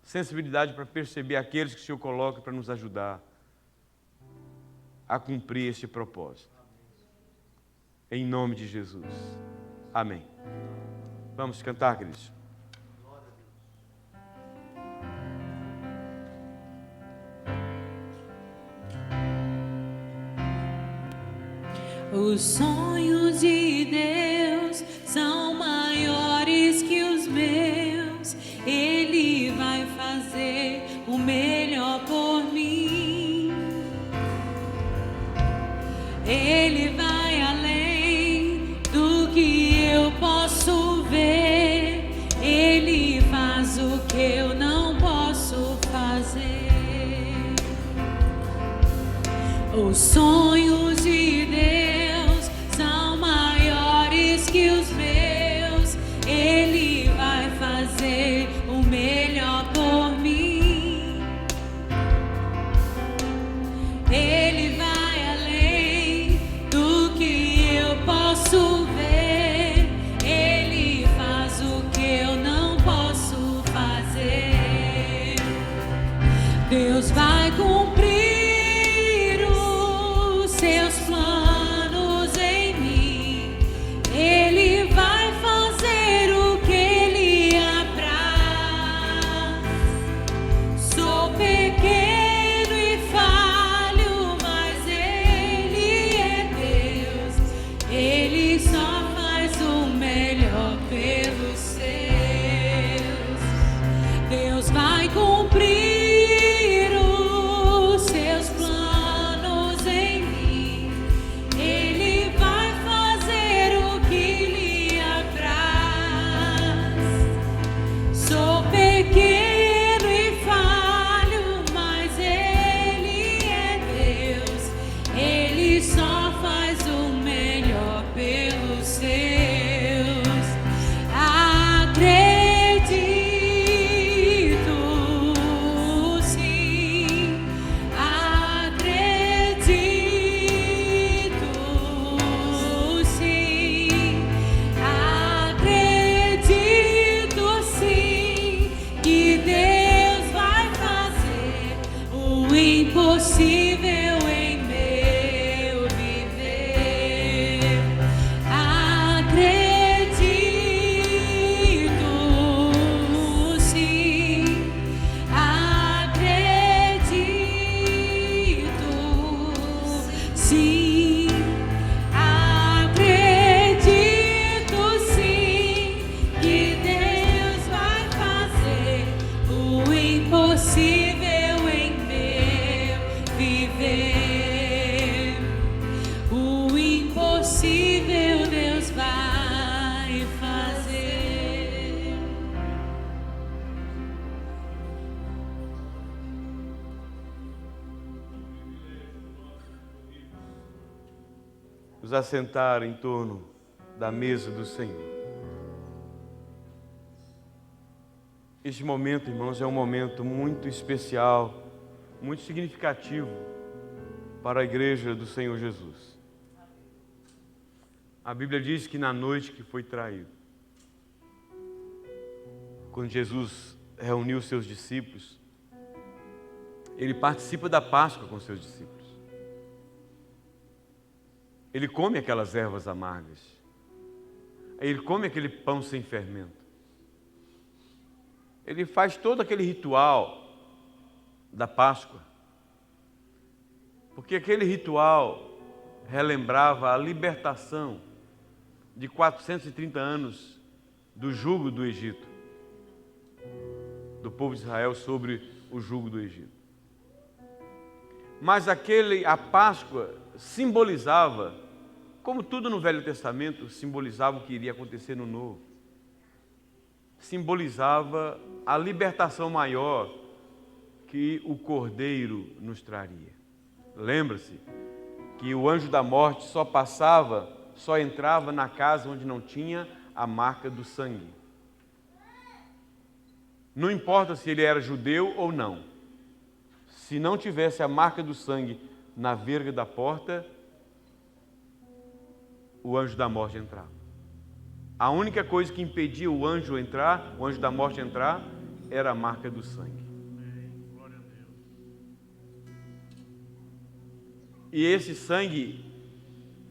sensibilidade para perceber aqueles que o Senhor coloca para nos ajudar a cumprir este propósito. Em nome de Jesus. Amém. Vamos cantar, queridos. Os sonhos de Deus são maiores que os meus. Ele vai fazer o melhor por mim. Ele vai além do que eu posso ver. Ele faz o que eu não posso fazer. Os sonhos de Deus são maiores que os meus. Ele vai fazer o melhor por mim. Ele vai além do que eu posso ver. Ele faz o que eu não posso fazer. Deus vai cumprir os seus planos em mim. Ele vai fazer o que Ele apraz. Sou pequeno e falho, mas Ele é Deus. Ele só faz o melhor pelos seus. Deus vai cumprir os seus planos em mim. Ele vai fazer o que lhe apraz. Sou pequeno e falho, mas Ele é Deus. Ele só faz o melhor pelos seus. Acredito, sim. Acredito, sim. Acredito, sim, que Deus vai fazer o impossível em meu viver. Acredito, sim. Acredito, sim. Acredito, sim, que Deus vai fazer o impossível em meu viver. O impossível Deus vai fazer. Nos assentar em torno da mesa do Senhor. Este momento, irmãos, é um momento muito especial, muito significativo para a igreja do Senhor Jesus. A Bíblia diz que na noite que foi traído, quando Jesus reuniu seus discípulos, ele participa da Páscoa com seus discípulos. Ele come aquelas ervas amargas. Ele come aquele pão sem fermento. Ele faz todo aquele ritual da Páscoa. Porque aquele ritual relembrava a libertação de 430 anos do jugo do Egito, do povo de Israel sobre o jugo do Egito. Mas a Páscoa simbolizava, como tudo no Velho Testamento, simbolizava o que iria acontecer no Novo. Simbolizava a libertação maior que o Cordeiro nos traria. Lembra-se que o anjo da morte só entrava na casa onde não tinha a marca do sangue. Não importa se ele era judeu ou não. Se não tivesse a marca do sangue na verga da porta, o anjo da morte entrava. A única coisa que impedia o anjo da morte entrar, era a marca do sangue. E esse sangue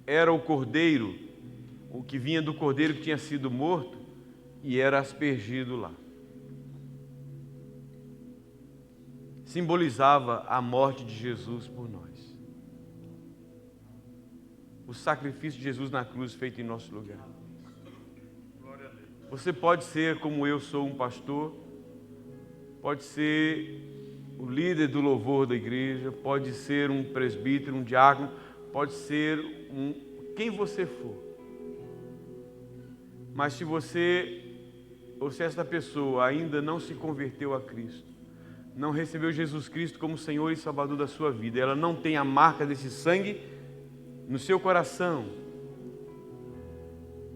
era o cordeiro, o que vinha do cordeiro que tinha sido morto e era aspergido lá. Simbolizava a morte de Jesus por nós. O sacrifício de Jesus na cruz feito em nosso lugar. Você pode ser, como eu sou, um pastor, pode ser o líder do louvor da igreja, pode ser um presbítero, um diácono, pode ser quem você for. Mas se você ou se esta pessoa ainda não se converteu a Cristo, não recebeu Jesus Cristo como Senhor e Salvador da sua vida, ela não tem a marca desse sangue no seu coração,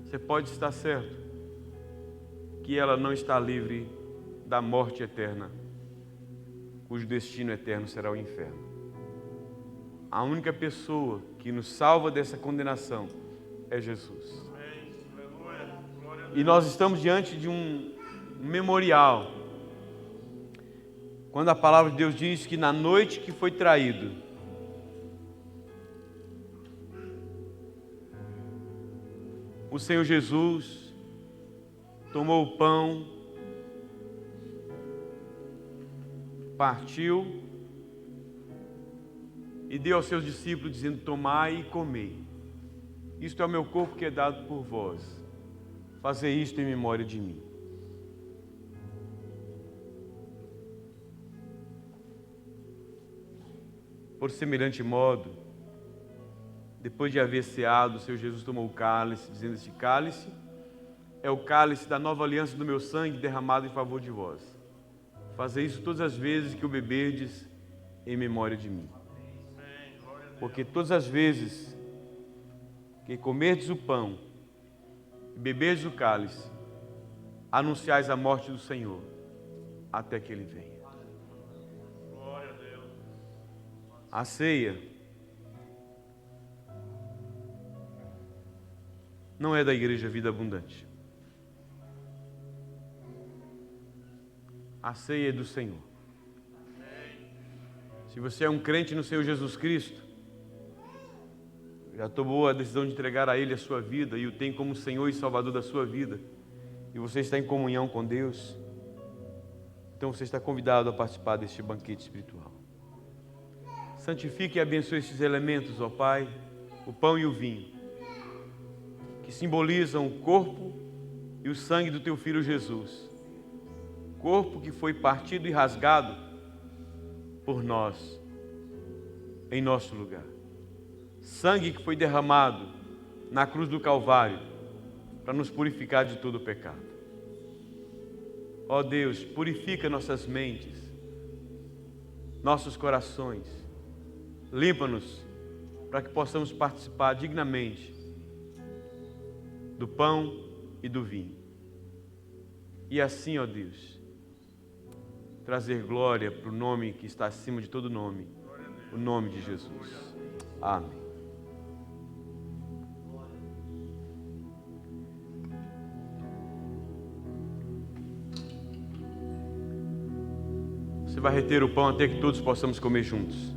você pode estar certo que ela não está livre da morte eterna, cujo destino eterno será o inferno. A única pessoa que nos salva dessa condenação é Jesus. E nós estamos diante de um memorial, quando a palavra de Deus diz que na noite que foi traído, o Senhor Jesus tomou o pão, partiu e deu aos seus discípulos, dizendo: tomai e comei, isto é o meu corpo que é dado por vós, fazei isto em memória de mim. Por semelhante modo, depois de haver ceado, o Senhor Jesus tomou o cálice, dizendo: este cálice é o cálice da nova aliança do meu sangue derramado em favor de vós. Fazei isso todas as vezes que o beberdes em memória de mim. Porque todas as vezes que comerdes o pão e beberdes o cálice, anunciais a morte do Senhor até que Ele venha. A ceia não é da Igreja Vida Abundante. A ceia é do Senhor. Se você é um crente no Senhor Jesus Cristo, já tomou a decisão de entregar a Ele a sua vida e o tem como Senhor e Salvador da sua vida, e você está em comunhão com Deus, então você está convidado a participar deste banquete espiritual. Santifique e abençoe estes elementos, ó Pai, o pão e o vinho, que simbolizam o corpo e o sangue do Teu Filho Jesus. Corpo que foi partido e rasgado por nós, em nosso lugar. Sangue que foi derramado na cruz do Calvário para nos purificar de todo o pecado. Ó Deus, purifica nossas mentes, nossos corações, limpa-nos para que possamos participar dignamente do pão e do vinho. E assim, ó Deus, trazer glória para o nome que está acima de todo nome, o nome de Jesus. Amém. Você vai reter o pão até que todos possamos comer juntos.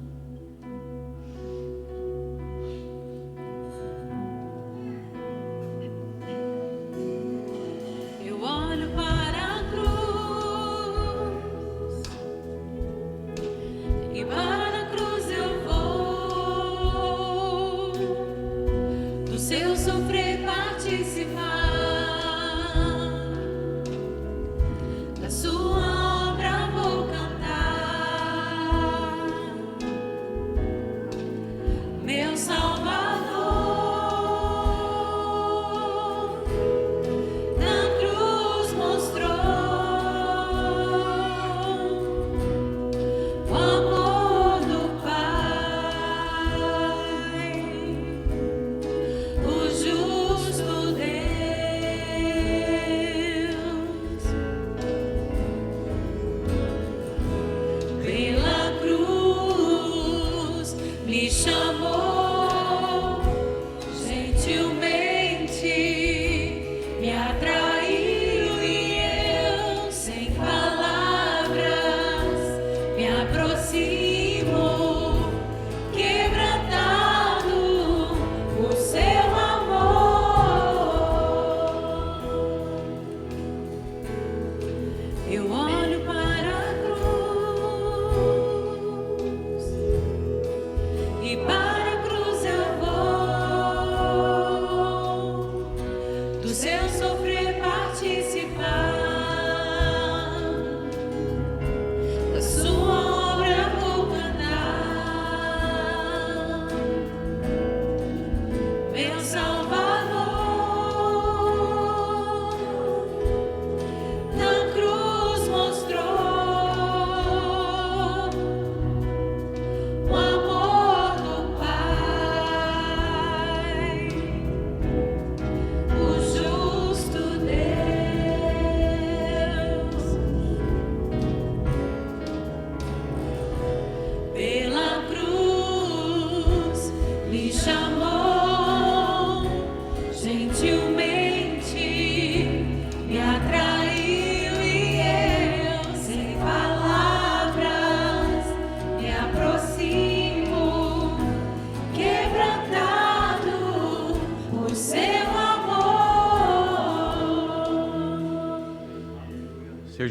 E para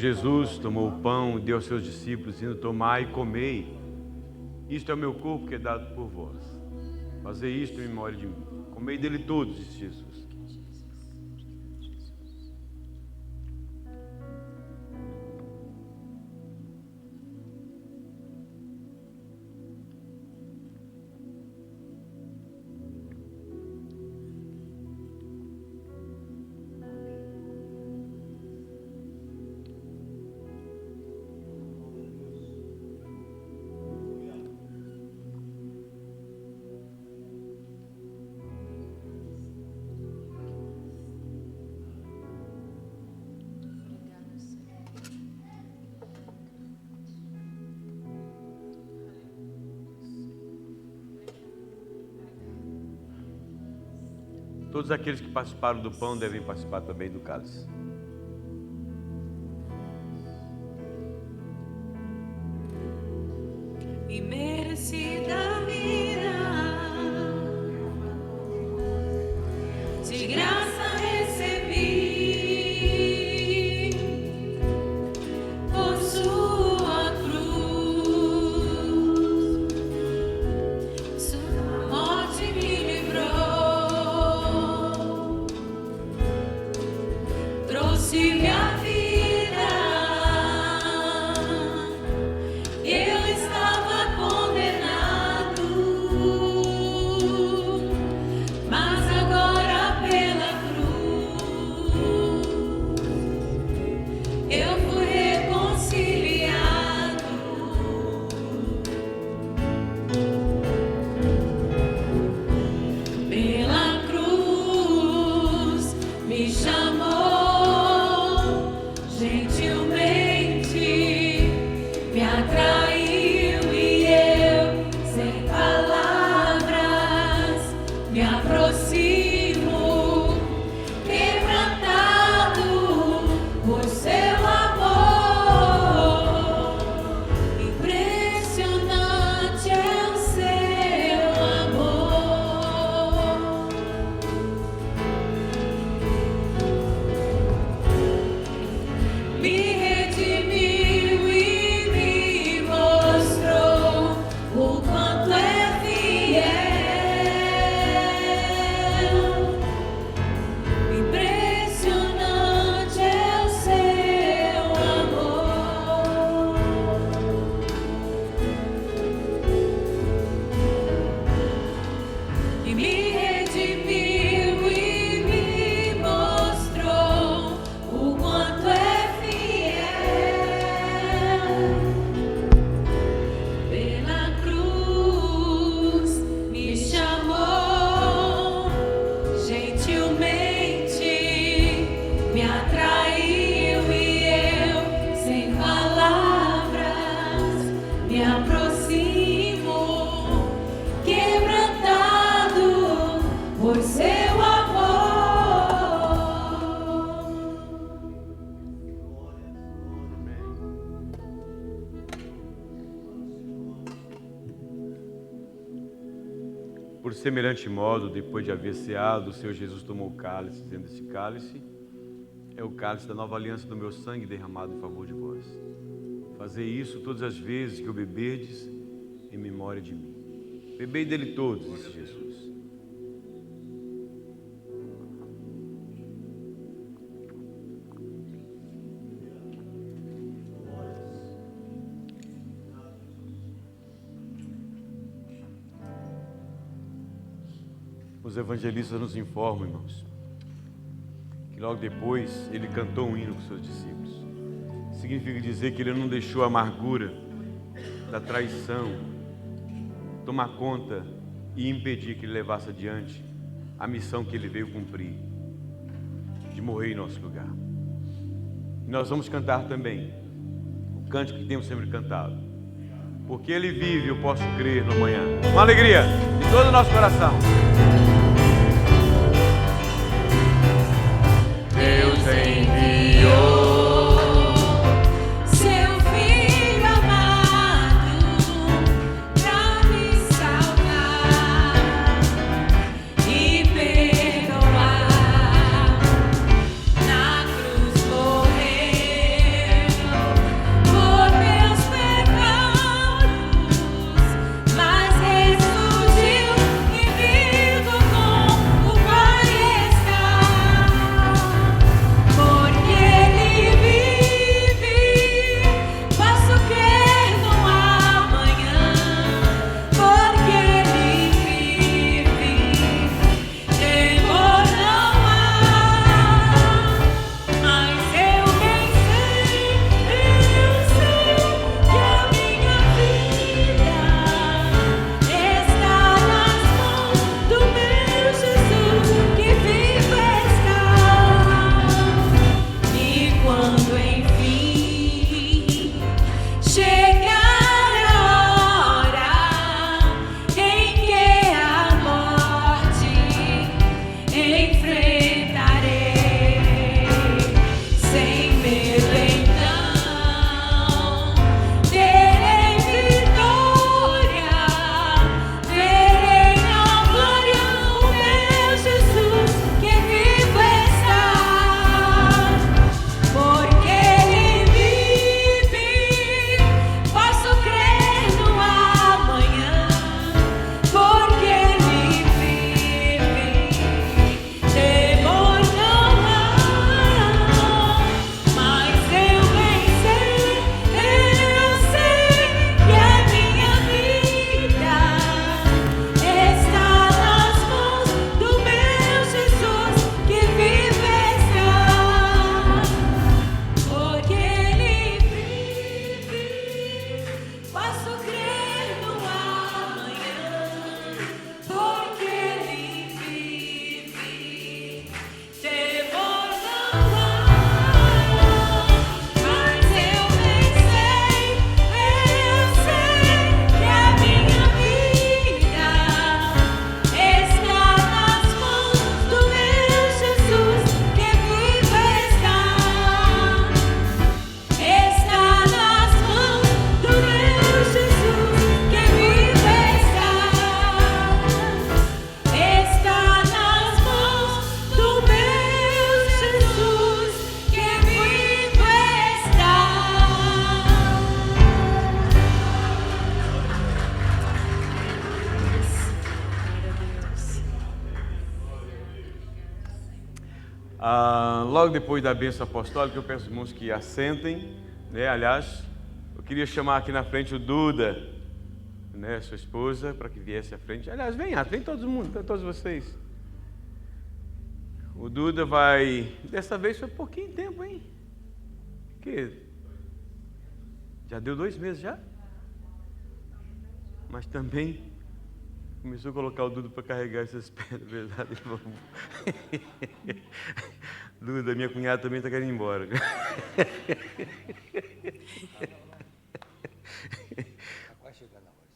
Jesus tomou o pão e deu aos seus discípulos, dizendo: tomai e comei. Isto é o meu corpo que é dado por vós. Fazei isto em memória de mim. Comei dele todos, disse Jesus. Todos aqueles que participaram do pão devem participar também do cálice. E merecida vida, de graça recebi, por sua cruz, sua morte me livrou, trouxe-me a vida. Eu estava condenado, mas agora pela cruz eu fui reconciliado. Pela cruz me chamou, gentilmente me atraiu e eu, sem palavras, me aproximo, quebrantado por seu amor. Impressionante é o seu amor. Me redimiu e me mostrou o quanto é fiel. Impressionante é o seu amor. E me redimiu e me mostrou o quanto é fiel. Pela cruz me chamou, gentilmente me atraiu e eu, sem palavras, me aproximo, quebrantado por seu amor. Por semelhante modo, depois de haver ceado, o Senhor Jesus tomou o cálice, dizendo: esse cálice é o cálice da nova aliança do meu sangue derramado em favor de vós. Fazei isso todas as vezes que o beberdes em memória de mim. Bebei dele todos, disse Jesus. Os evangelistas nos informam, irmãos, que logo depois ele cantou um hino com seus discípulos. Significa dizer que ele não deixou a amargura da traição tomar conta e impedir que ele levasse adiante a missão que ele veio cumprir, de morrer em nosso lugar. E nós vamos cantar também o cântico que temos sempre cantado: porque ele vive, eu posso crer no amanhã. Uma alegria de todo o nosso coração. Deus enviou seu Filho amado pra me salvar e perdoar. Na cruz morrer Logo depois da bênção apostólica, eu peço aos irmãos que assentem, né? Aliás, eu queria chamar aqui na frente o Duda, né, sua esposa, para que viesse à frente. Aliás, vem todo mundo, todos vocês. O Duda vai... Dessa vez foi pouquinho tempo, hein? Que? Já deu 2 meses já? Mas também começou a colocar o Duda para carregar essas pedras, verdade? Duda, minha cunhada também está querendo ir embora.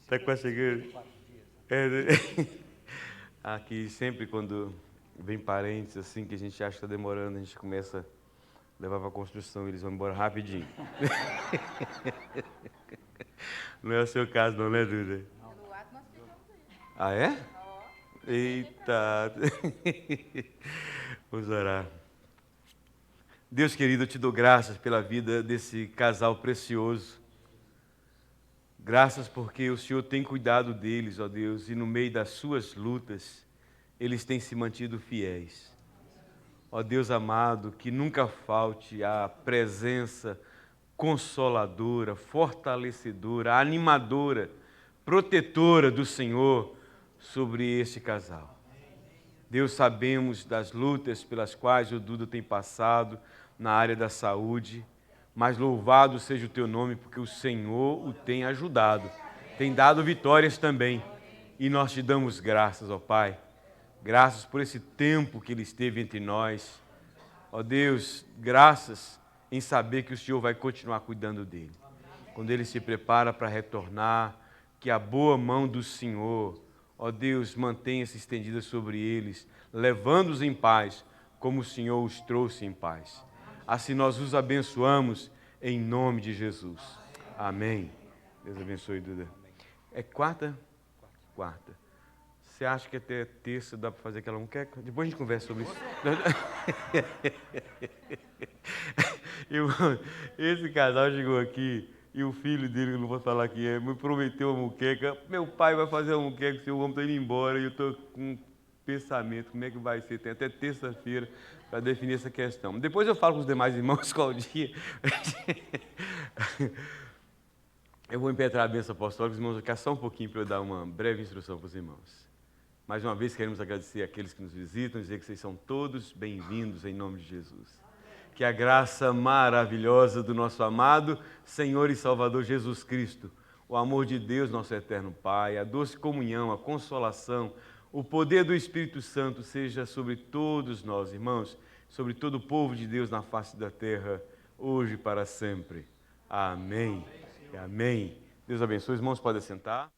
Está quase chegando. Aqui sempre quando vem parentes assim que a gente acha que está demorando, a gente começa a levar para a construção, eles vão embora rapidinho. Não é o seu caso não, né, Duda? Ah, é? Eita! Vamos orar. Deus querido, eu te dou graças pela vida desse casal precioso. Graças porque o Senhor tem cuidado deles, ó Deus, e no meio das suas lutas, eles têm se mantido fiéis. Ó Deus amado, que nunca falte a presença consoladora, fortalecedora, animadora, protetora do Senhor sobre este casal. Deus, sabemos das lutas pelas quais o Duda tem passado na área da saúde, mas louvado seja o teu nome, porque o Senhor o tem ajudado, tem dado vitórias também, e nós te damos graças, ó Pai, graças por esse tempo que ele esteve entre nós, ó Deus, graças em saber que o Senhor vai continuar cuidando dele. Quando ele se prepara para retornar, que a boa mão do Senhor, ó Deus, mantenha-se estendida sobre eles, levando-os em paz, como o Senhor os trouxe em paz. Assim nós os abençoamos em nome de Jesus. Amém. Deus abençoe, Duda. É quarta? Quarta. Você acha que até terça dá para fazer aquela muqueca? Depois a gente conversa sobre isso. Esse casal chegou aqui e o filho dele, eu não vou falar que é, me prometeu uma muqueca. Meu pai vai fazer uma muqueca, se o homem está indo embora, e eu estou com um pensamento, como é que vai ser? Tem até terça-feira para definir essa questão. Depois eu falo com os demais irmãos qual dia. Eu vou impetrar a bênção apostólica, os irmãos vão ficar só um pouquinho para eu dar uma breve instrução para os irmãos. Mais uma vez queremos agradecer àqueles que nos visitam, dizer que vocês são todos bem-vindos em nome de Jesus. Que a graça maravilhosa do nosso amado Senhor e Salvador Jesus Cristo, o amor de Deus, nosso eterno Pai, a doce comunhão, a consolação, o poder do Espírito Santo seja sobre todos nós, irmãos, sobre todo o povo de Deus na face da terra, hoje e para sempre. Amém. Amém. Deus abençoe. Os irmãos podem sentar.